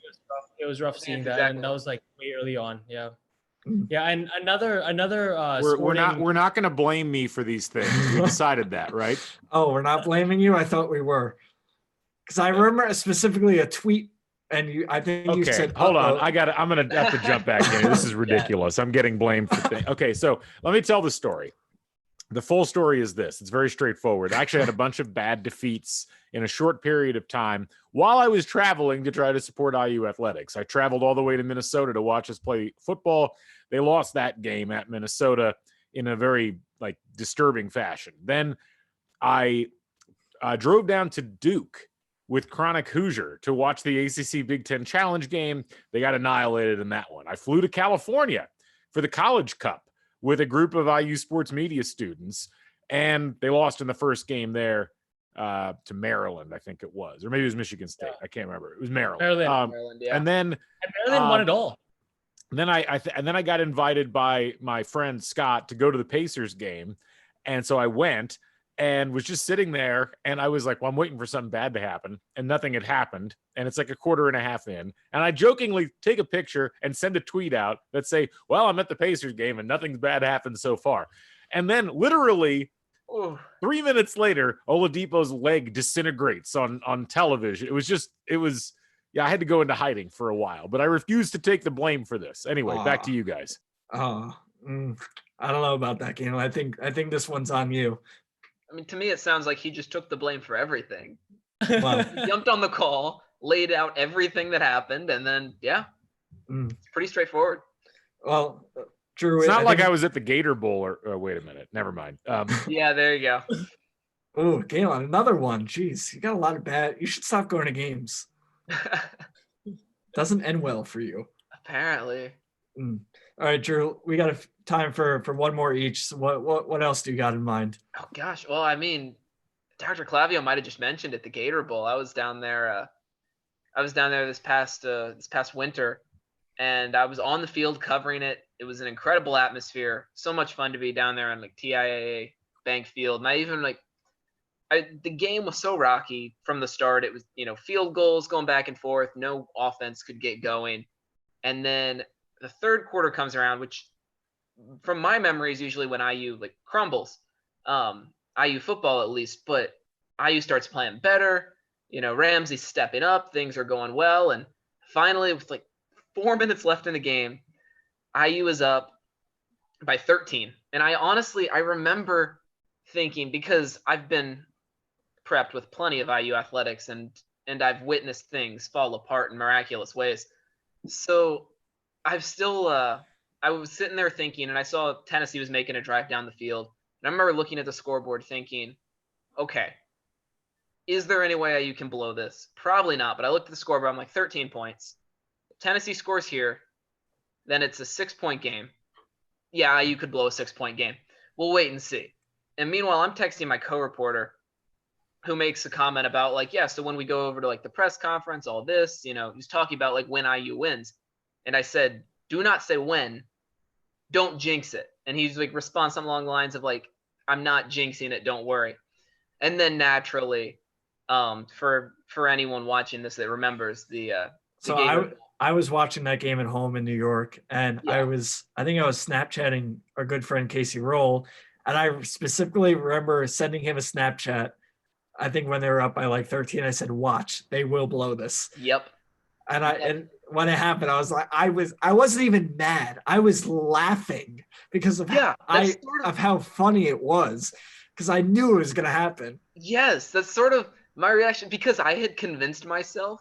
It was rough seeing that, and that was like way early on. Yeah. Yeah, and another We're not going to blame me for these things. We decided that, right? Oh, we're not blaming you? I thought we were. Because I remember specifically a tweet, and I think you Okay, said, hold on. "Uh-oh." I'm going to have to jump back in. This is ridiculous. I'm getting blamed for things. Okay, so let me tell the story. The full story is this. It's very straightforward. I actually had a bunch of bad defeats in a short period of time while I was traveling to try to support IU athletics. I traveled all the way to Minnesota to watch us play football. They lost that game at Minnesota in a very disturbing fashion. Then I drove down to Duke with Chronic Hoosier to watch the ACC Big Ten Challenge game. They got annihilated in that one. I flew to California for the College Cup with a group of IU sports media students, and they lost in the first game there to Maryland, I think it was, or maybe it was Michigan State. I can't remember. It was Maryland. Maryland, yeah. And then Maryland won it all. then I got invited by my friend Scott to go to the Pacers game, and so I went and was just sitting there, and I was like, well, I'm waiting for something bad to happen, and nothing had happened, and it's like a quarter and a half in, and I jokingly take a picture and send a tweet out that say, well, I'm at the Pacers game, and nothing's bad happened so far. And then literally 3 minutes later, Oladipo's leg disintegrates on television. I had to go into hiding for a while, but I refused to take the blame for this. Anyway, back to you guys. I don't know about that, game. I think this one's on you. I mean, to me, it sounds like he just took the blame for everything. Well, He jumped on the call, laid out everything that happened, and then, it's pretty straightforward. well, Drew, It's not like I was at the Gator Bowl or wait a minute. Never mind. Yeah, there you go. Oh, Galen, another one. Jeez, you got a lot of bad. You should stop going to games. Doesn't end well for you. Apparently. All right, Drew, we got time for one more each. So what else do you got in mind? Oh gosh. Well, I mean, Dr. Clavio might have just mentioned at the Gator Bowl. I was down there. This past winter, and I was on the field covering it. It was an incredible atmosphere. So much fun to be down there on TIAA Bank Field. And I even the game was so rocky from the start. It was field goals going back and forth. No offense could get going, and then the third quarter comes around, which from my memory is usually when IU crumbles, IU football at least, but IU starts playing better. Ramsey's stepping up, things are going well, and finally with 4 minutes left in the game, IU is up by 13. And I remember thinking, because I've been prepped with plenty of IU athletics and I've witnessed things fall apart in miraculous ways. So I was sitting there thinking, and I saw Tennessee was making a drive down the field. And I remember looking at the scoreboard thinking, okay, is there any way IU can blow this? Probably not. But I looked at the scoreboard. I'm like, 13 points. If Tennessee scores here, then it's a 6-point game. Yeah, IU could blow a 6-point game. We'll wait and see. And meanwhile, I'm texting my co-reporter who makes a comment about so when we go over to the press conference, all this, he's talking about when IU wins. And I said, do not say when, don't jinx it. And he's responds something along the lines of I'm not jinxing it, don't worry. And then naturally, for anyone watching this that remembers the I was watching that game at home in New York, and I think I was Snapchatting our good friend Casey Roll, and I specifically remember sending him a Snapchat. I think when they were up by 13, I said, "Watch, they will blow this." Yep. And when it happened, I was I wasn't even mad. I was laughing because of how funny it was, because I knew it was going to happen. Yes, that's sort of my reaction, because I had convinced myself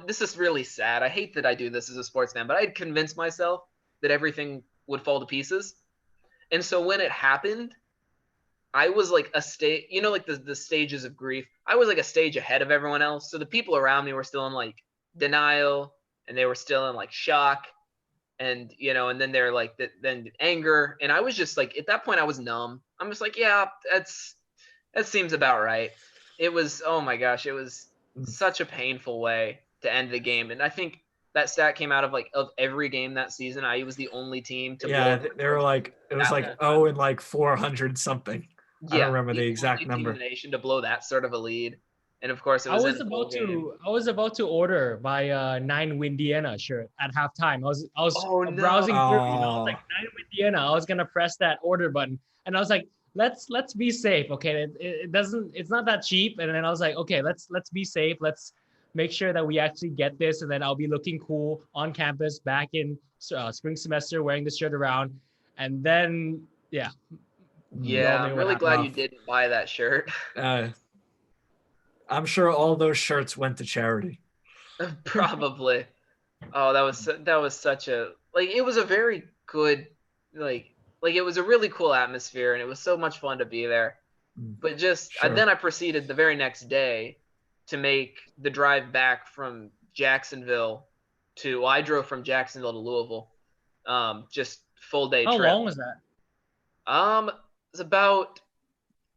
this is really sad. I hate that I do this as a sports fan, but I had convinced myself that everything would fall to pieces. And so when it happened, I was a stage, the stages of grief. I was a stage ahead of everyone else. So the people around me were still in denial, and they were still in shock, and and then they're then anger, and I was just at that point I was numb. I'm just yeah, that seems about right. It was, oh my gosh, it was such a painful way to end the game. And I think that stat came out of every game that season, IU was the only team to blow. They were it was 0 and 400 something. I don't remember the exact number. To blow that sort of a lead. And of course, it was in a bowl game. I was about to order my 9 Windiana shirt at halftime. I was Oh, no. browsing through, you know, I was like Oh. 9 Windiana. I was gonna press that order button, and I was like, let's be safe, okay? It doesn't, it's not that cheap. And then I was like, okay, let's be safe. Let's make sure that we actually get this, and then I'll be looking cool on campus back in spring semester wearing this shirt around. And then yeah, we all Yeah, knew I'm what really glad you Rough. didn't buy that shirt. I'm sure all those shirts went to charity. Probably. Oh, that was such a like it was a very good like it was a really cool atmosphere and it was so much fun to be there. But just Sure. then I proceeded the very next day to make the drive back from Jacksonville to well, I drove from Jacksonville to Louisville. Just full day How trip. long was that? It's about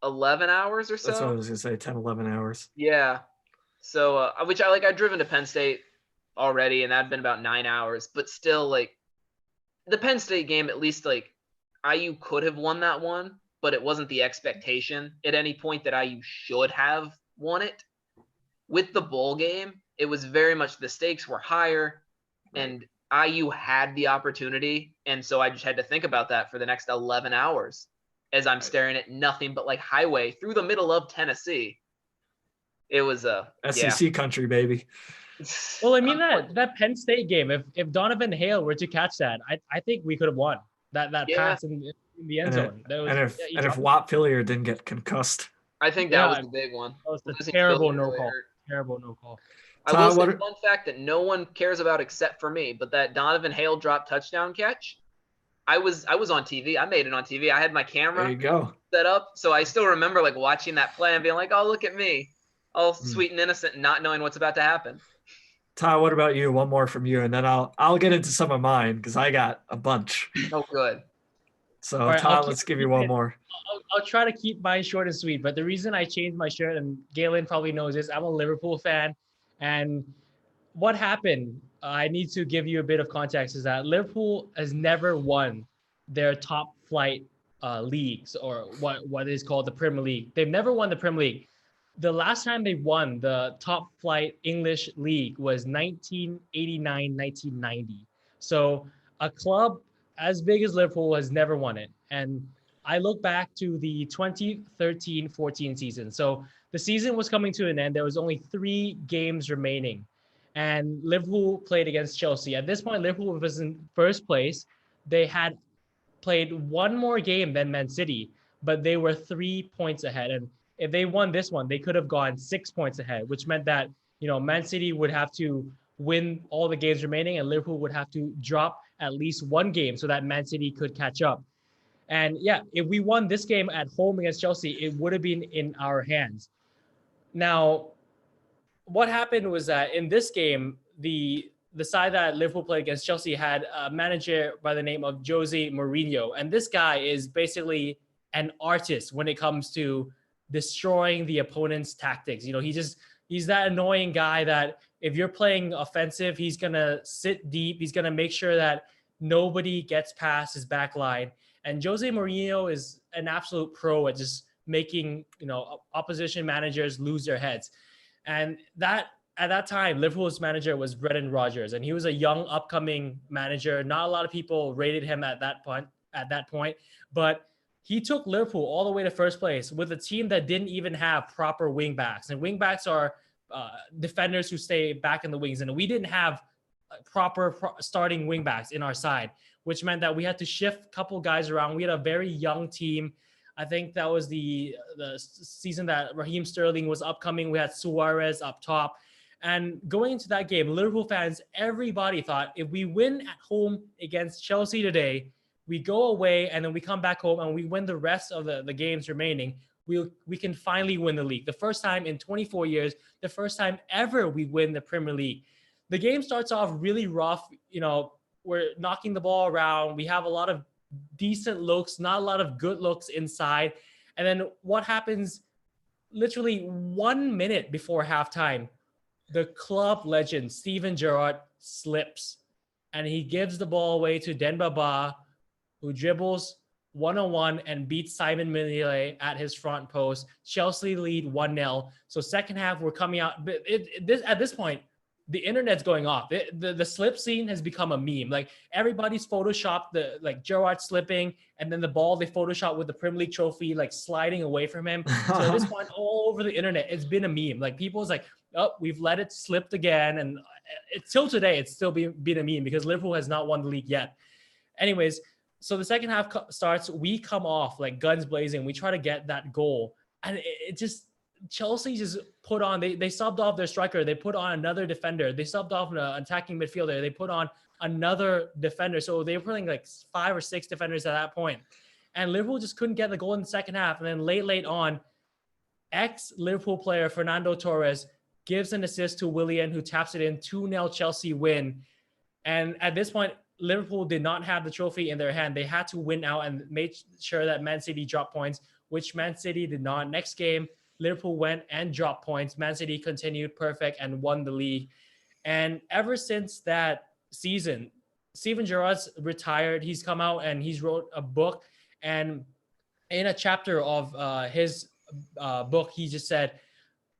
11 hours or so. That's what I was gonna say. 10, 11 hours. Yeah. So, which I'd driven to Penn State already, and that'd been about 9 hours. But still, like, the Penn State game, at least, like, IU could have won that one, but it wasn't the expectation at any point that IU should have won it. With the bowl game, it was very much the stakes were higher, and IU had the opportunity, and so I just had to think about that for the next 11 hours as I'm staring at nothing but, like, highway through the middle of Tennessee. It was SEC country, baby. Well, I mean that Penn State game. If Donovan Hale were to catch that, I think we could have won that Yeah. pass in the end zone. And if Watt Pillier didn't get concussed. I think that Yeah, was the big one. that was the Losing terrible Philly no really call. hurt. Terrible no call. I Todd, will what say are- one fact that no one cares about except for me, but that Donovan Hale drop touchdown catch, I was on TV. I made it on TV. I had my There camera you go. set up, so I still remember like watching that play and being like, "Oh, look at me, all Hmm. sweet and innocent, and not knowing what's about to happen." Ty, what about you? One more from you, and then I'll get into some of mine because I got a bunch. Oh, good. So All right, Todd, let's give you one more. I'll try to keep mine short and sweet. But the reason I changed my shirt, and Galen probably knows this, I'm a Liverpool fan. And what happened, I need to give you a bit of context, is that Liverpool has never won their top flight leagues, or what is called the Premier League. They've never won the Premier League. The last time they won the top flight English league was 1989, 1990. So a club as big as Liverpool has never won it. And I look back to the 2013-14 season. So the season was coming to an end. There was only 3 games remaining. And Liverpool played against Chelsea. At this point, Liverpool was in first place. They had played one more game than Man City, but they were 3 points ahead. And if they won this one, they could have gone 6 points ahead, which meant that, you know, Man City would have to win all the games remaining and Liverpool would have to drop at least one game so that Man City could catch up. And yeah, if we won this game at home against Chelsea, it would have been in our hands. Now, what happened was that in this game, the side that Liverpool played against Chelsea had a manager by the name of Jose Mourinho. And this guy is basically an artist when it comes to destroying the opponent's tactics. You know, he's that annoying guy that if you're playing offensive, he's going to sit deep. He's going to make sure that nobody gets past his back line. And Jose Mourinho is an absolute pro at just making, you know, opposition managers lose their heads. And that at that time, Liverpool's manager was Brendan Rodgers, and he was a young, upcoming manager. Not a lot of people rated him at that point, but he took Liverpool all the way to first place with a team that didn't even have proper wing backs. And wing backs are defenders who stay back in the wings. And we didn't have proper starting wing backs in our side, which meant that we had to shift a couple guys around. We had a very young team. I think that was the season that Raheem Sterling was upcoming. We had Suarez up top. And going into that game, Liverpool fans, everybody thought if we win at home against Chelsea today, we go away and then we come back home and we win the rest of the games remaining, we can finally win the league. The first time in 24 years, the first time ever we win the Premier League. The game starts off really rough. You know, we're knocking the ball around. We have a lot of decent looks, not a lot of good looks inside. And then what happens literally 1 minute before halftime, the club legend, Steven Gerrard, slips and he gives the ball away to Demba Ba, who dribbles one-on-one and beat Simon Mignolet at his front post. Chelsea lead 1-0. So second half, we're coming out. But at this point, the internet's going off. The slip scene has become a meme. Like everybody's photoshopped the like Gerrard slipping, and then the ball they photoshopped with the Premier League trophy like sliding away from him. So at this point, all over the internet, it's been a meme. Like people's like, oh, we've let it slip again, and till today, it's still been a meme because Liverpool has not won the league yet. Anyways, so the second half starts. We come off like guns blazing. We try to get that goal, and it just. Chelsea just put on, they subbed off their striker. They put on another defender. They subbed off an attacking midfielder. They put on another defender. So they were putting like 5 or 6 defenders at that point. And Liverpool just couldn't get the goal in the second half. And then late on, ex-Liverpool player Fernando Torres gives an assist to Willian, who taps it in. 2-0 Chelsea win. And at this point, Liverpool did not have the trophy in their hand. They had to win out and made sure that Man City dropped points, which Man City did not. Next game, Liverpool went and dropped points. Man City continued perfect and won the league. And ever since that season, Steven Gerrard's retired. He's come out and he's wrote a book. And in a chapter of his book, he just said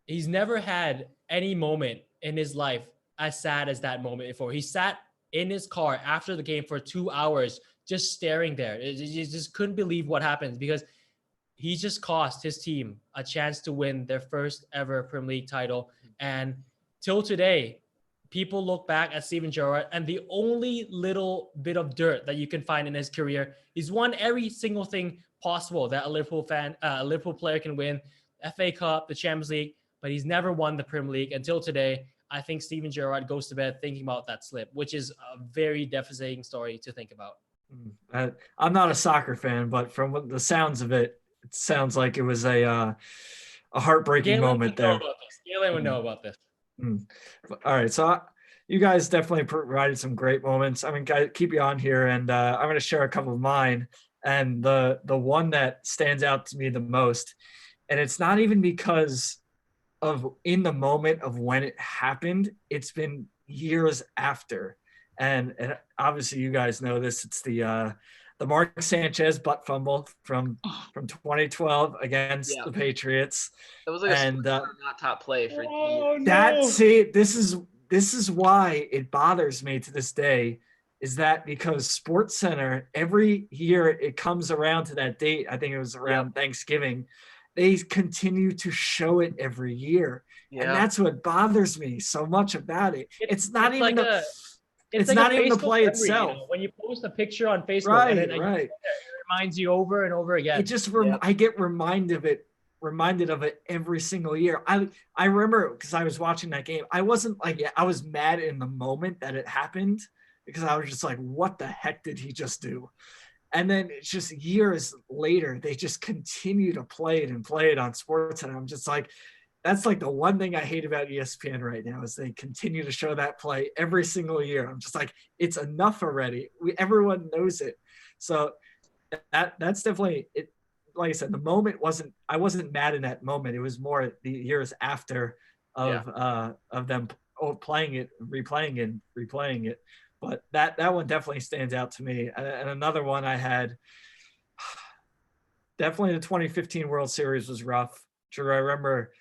he's never had any moment in his life as sad as that moment before. He sat in his car after the game for 2 hours just staring there. He just couldn't believe what happened because he just cost his team a chance to win their first ever Premier League title. And till today, people look back at Steven Gerrard, and the only little bit of dirt that you can find in his career, he's won every single thing possible that a Liverpool player can win: FA Cup, the Champions League, but he's never won the Premier League until today. I think Steven Gerrard goes to bed thinking about that slip, which is a very devastating story to think about. I'm not a soccer fan, but from the sounds of it, it sounds like it was a heartbreaking moment there. Galen would know about this. All right, so you guys definitely provided some great moments. I'm going to keep you on here, and I'm going to share a couple of mine. And the one that stands out to me the most, and it's not even because of in the moment of when it happened, it's been years after. And obviously you guys know this. It's the Mark Sanchez butt fumble from 2012 against the Patriots. That was like a not top play for this is why it bothers me to this day, is that because SportsCenter every year it comes around to that date, I think it was around Thanksgiving, they continue to show it every year. And that's what bothers me so much about it. It's not even It's not even the play memory, itself. You know? When you post a picture on Facebook, and it reminds you over and over again. It just I get reminded of it every single year. I remember because I was watching that game. I wasn't I was mad in the moment that it happened because I was just like, what the heck did he just do? And then it's just years later, they just continue to play it on sports. And I'm just like, that's like the one thing I hate about ESPN right now is they continue to show that play every single year. I'm just like, it's enough already. Everyone knows it. So that's definitely it. Like I said, the moment I wasn't mad in that moment. It was more the years after of them playing it, replaying it. But that one definitely stands out to me. And another one I had, definitely the 2015 World Series was rough. Sure, I remember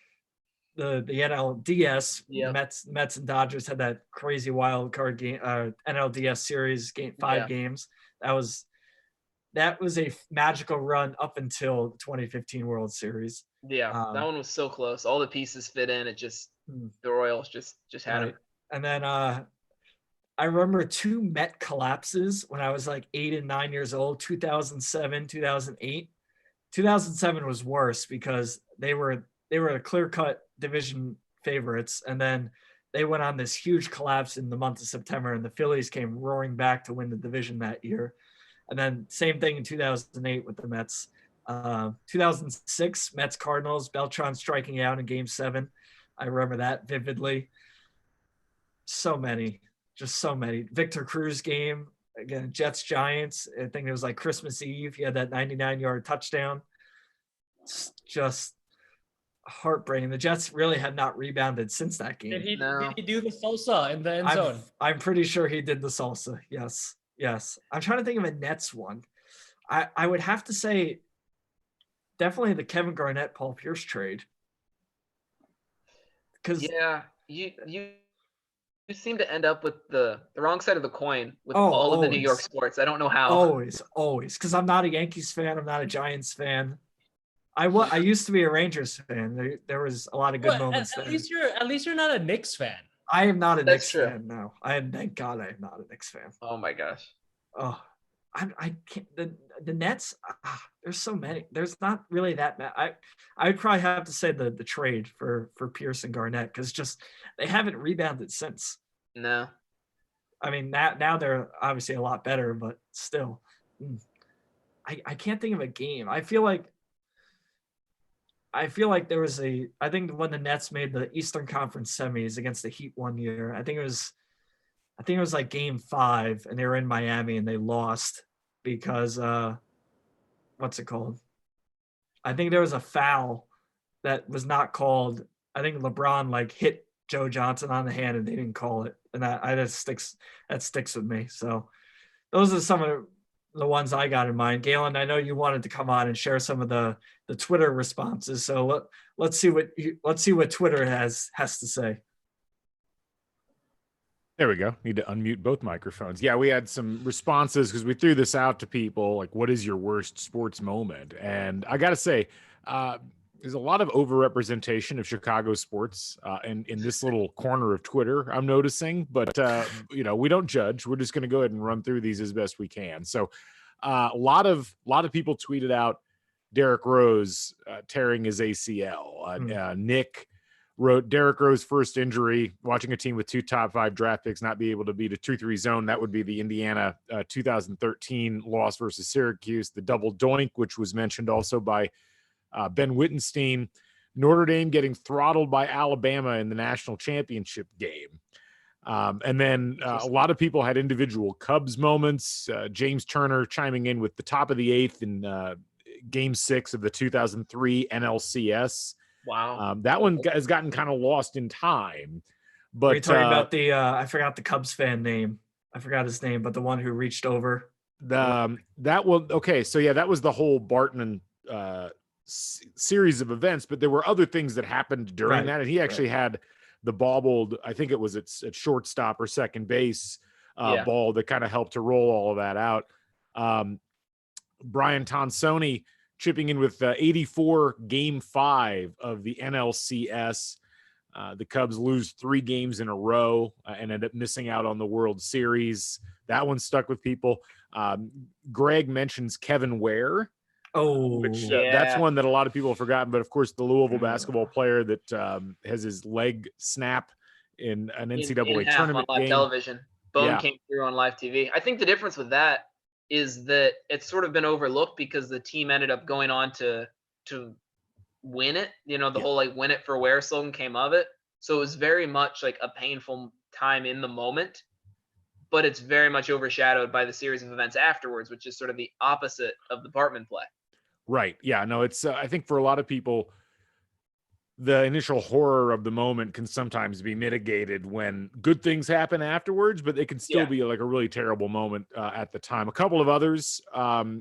the NLDS, Mets and Dodgers had that crazy wild card game, NLDS series, game 5 games. That was a magical run up until the 2015 World Series. Yeah, that one was so close. All the pieces fit in. It just the Royals just had it. And then I remember 2 Met collapses when I was like 8 and 9 years old. 2007, 2008. 2007 was worse because they were a clear-cut division favorites, and then they went on this huge collapse in the month of September, and the Phillies came roaring back to win the division that year. And then same thing in 2008 with the Mets. 2006 Mets Cardinals, Beltran striking out in Game 7. I remember that vividly. So many. Victor Cruz game again, Jets Giants. I think it was like Christmas Eve. He had that 99-yard touchdown. It's just heartbreaking. The Jets really had not rebounded since that game. Did he do the salsa in the end zone? I'm pretty sure he did the salsa. Yes. I'm trying to think of a Nets one. I would have to say definitely the Kevin Garnett, Paul Pierce trade. Because Yeah, you seem to end up with the wrong side of the coin with all of the New York always. sports. I don't know how. Always. Because I'm not a Yankees fan. I'm not a Giants fan. I used to be a Rangers fan. There was a lot of good Well, moments at there. least you're not a Knicks fan. I am not a That's Knicks true. fan. No, thank God I am not a Knicks fan. Oh my gosh. Oh, I can't. The Nets. There's so many. There's not really that many. I'd probably have to say the trade for Pierce and Garnett, because just they haven't rebounded since. No. I mean, now they're obviously a lot better, but still, I can't think of a game. I feel like there was I think when the Nets made the Eastern Conference semis against the Heat one year, I think it was like game 5, and they were in Miami and they lost because what's it called? I think there was a foul that was not called. I think LeBron like hit Joe Johnson on the hand and they didn't call it. And that sticks with me. So those are some of the ones I got in mind. Galen, I know you wanted to come on and share some of the Twitter responses. So let's see what Twitter has to say. There we go. Need to unmute both microphones. Yeah, we had some responses because we threw this out to people, like, what is your worst sports moment? And I got to say, there's a lot of overrepresentation of Chicago sports in this little corner of Twitter, I'm noticing. But, we don't judge. We're just going to go ahead and run through these as best we can. So a lot of people tweeted out Derrick Rose tearing his ACL. Nick wrote Derrick Rose first injury, watching a team with 2 top 5 draft picks not be able to beat a 2-3 zone. That would be the Indiana 2013 loss versus Syracuse. The double doink, which was mentioned also by Ben Wittenstein. Notre Dame getting throttled by Alabama in the national championship game. And then a lot of people had individual Cubs moments. James Turner chiming in with the top of the 8th in game 6 of the 2003 NLCS. Wow. That one has gotten kind of lost in time. But are you talking about the I forgot the Cubs fan name. I forgot his name, but the one who reached over. That one. Okay, so yeah, that was the whole Barton series of events, but there were other things that happened during that, and he actually had the bobbled, I think it was at shortstop or second base ball that kind of helped to roll all of that out. Brian Tonsoni chipping in with 84 game 5 of the NLCS. The Cubs lose 3 games in a row and end up missing out on the World Series. That one stuck with people. Greg mentions Kevin Ware. Which that's one that a lot of people have forgotten. But of course, the Louisville basketball player that has his leg snap in an NCAA tournament on live game. Television. Bone came through on live TV. I think the difference with that is that it's sort of been overlooked because the team ended up going on to win it. The whole like win it for Ware slogan came of it. So it was very much like a painful time in the moment, but it's very much overshadowed by the series of events afterwards, which is sort of the opposite of the Bartman play. Right. Yeah, no, it's I think for a lot of people, the initial horror of the moment can sometimes be mitigated when good things happen afterwards, but it can still be like a really terrible moment at the time. A couple of others,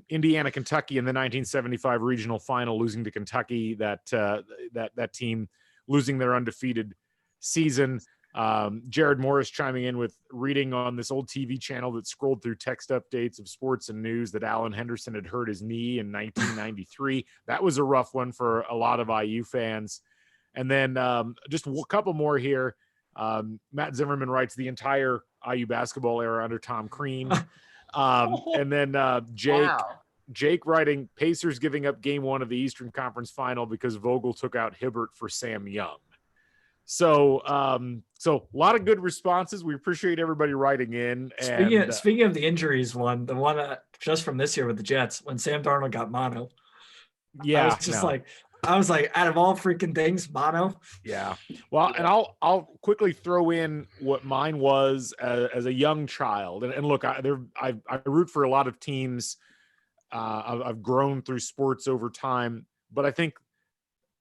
Indiana, Kentucky in the 1975 regional final, losing to Kentucky, that team losing their undefeated season. Jared Morris chiming in with reading on this old TV channel that scrolled through text updates of sports and news that Alan Henderson had hurt his knee in 1993. That was a rough one for a lot of IU fans. And then just a couple more here. Matt Zimmerman writes the entire IU basketball era under Tom Crean. And then Jake writing Pacers giving up game 1 of the Eastern Conference final because Vogel took out Hibbert for Sam Young. So a lot of good responses. We appreciate everybody writing in. And speaking of the injuries one, the one just from this year with the Jets, when Sam Darnold got mono. Yeah. I was like, out of all freaking things, mono. Yeah. Well, and I'll quickly throw in what mine was as a young child. And look, I root for a lot of teams. I've grown through sports over time, but I think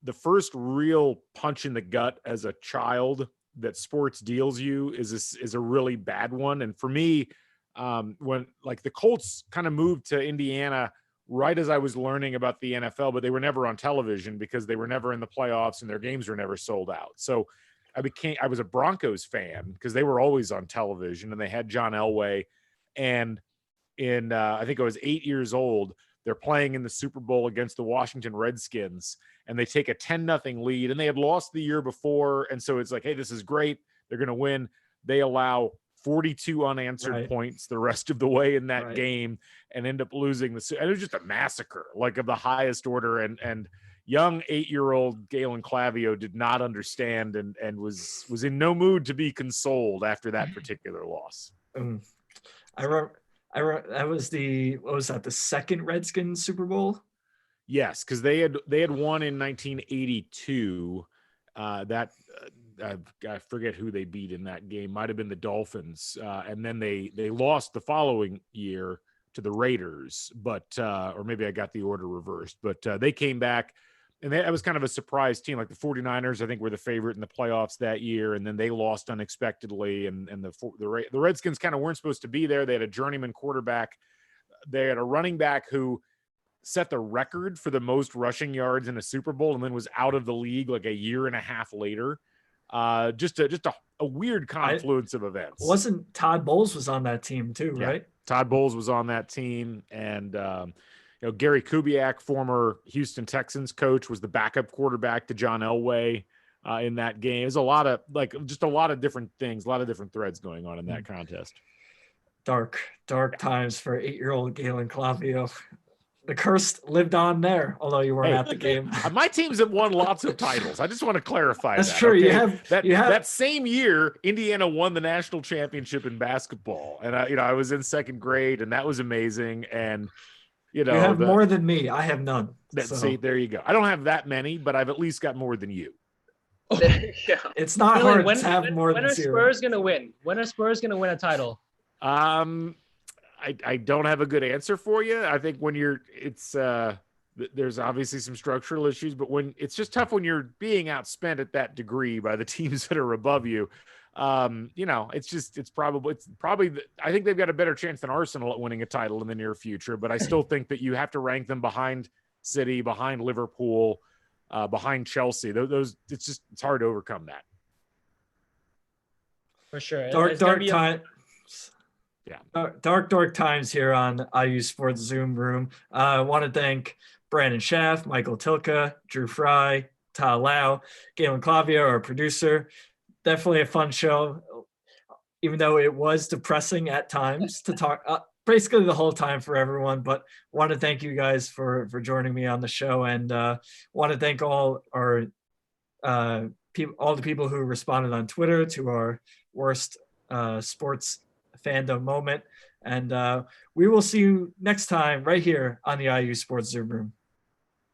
the first real punch in the gut as a child that sports deals you is a really bad one. And for me, when like the Colts kind of moved to Indiana right as I was learning about the NFL, but they were never on television because they were never in the playoffs and their games were never sold out. So I was a Broncos fan because they were always on television and they had John Elway. And in I think I was 8 years old, they're playing in the Super Bowl against the Washington Redskins, and they take a 10-0 lead, and they had lost the year before. And so it's like, hey, this is great. They're going to win. They allow 42 unanswered points the rest of the way in that game and end up losing and it was just a massacre, like of the highest order. And young 8-year-old Galen Clavio did not understand and was in no mood to be consoled after that particular loss. I remember that was the second Redskins Super Bowl? Yes, because they had won in 1982. I forget who they beat in that game. Might have been the Dolphins, and then they lost the following year to the Raiders. But or maybe I got the order reversed. But they came back, and that was kind of a surprise team. Like the 49ers, I think, were the favorite in the playoffs that year, and then they lost unexpectedly. And the Redskins kind of weren't supposed to be there. They had a journeyman quarterback. They had a running back who set the record for the most rushing yards in a Super Bowl, and then was out of the league like a year and a half later. Just a weird confluence of events. Wasn't Todd Bowles was on that team too, right? Todd Bowles was on that team, and Gary Kubiak, former Houston Texans coach, was the backup quarterback to John Elway in that game. There's a lot of different things, a lot of different threads going on in that contest. Dark times for 8-year-old Galen Clavio. The curse lived on there, although you weren't at the game. My teams have won lots of titles. I just want to clarify That's true. Okay? You have that same year, Indiana won the national championship in basketball, and I was in second grade, and that was amazing. And you have more than me. I have none. See, there you go. I don't have that many, but I've at least got more than you. It's not hard to have more than zero. When are Spurs gonna win? When are Spurs gonna win a title? I don't have a good answer for you. I think when there's obviously some structural issues, but when it's just tough when you're being outspent at that degree by the teams that are above you. It's probably I think they've got a better chance than Arsenal at winning a title in the near future, but I still think that you have to rank them behind City, behind Liverpool, behind Chelsea. It's hard to overcome that. For sure. Dark time. Yeah. Dark times here on IU Sports Zoom Room. I want to thank Brandon Schaff, Michael Tilka, Drew Fry, Ta Lau, Galen Clavio, our producer. Definitely a fun show, even though it was depressing at times to talk basically the whole time for everyone. But want to thank you guys for joining me on the show, and want to thank all the people who responded on Twitter to our worst sports fandom moment. And we will see you next time right here on the IU Sports Zoom Room.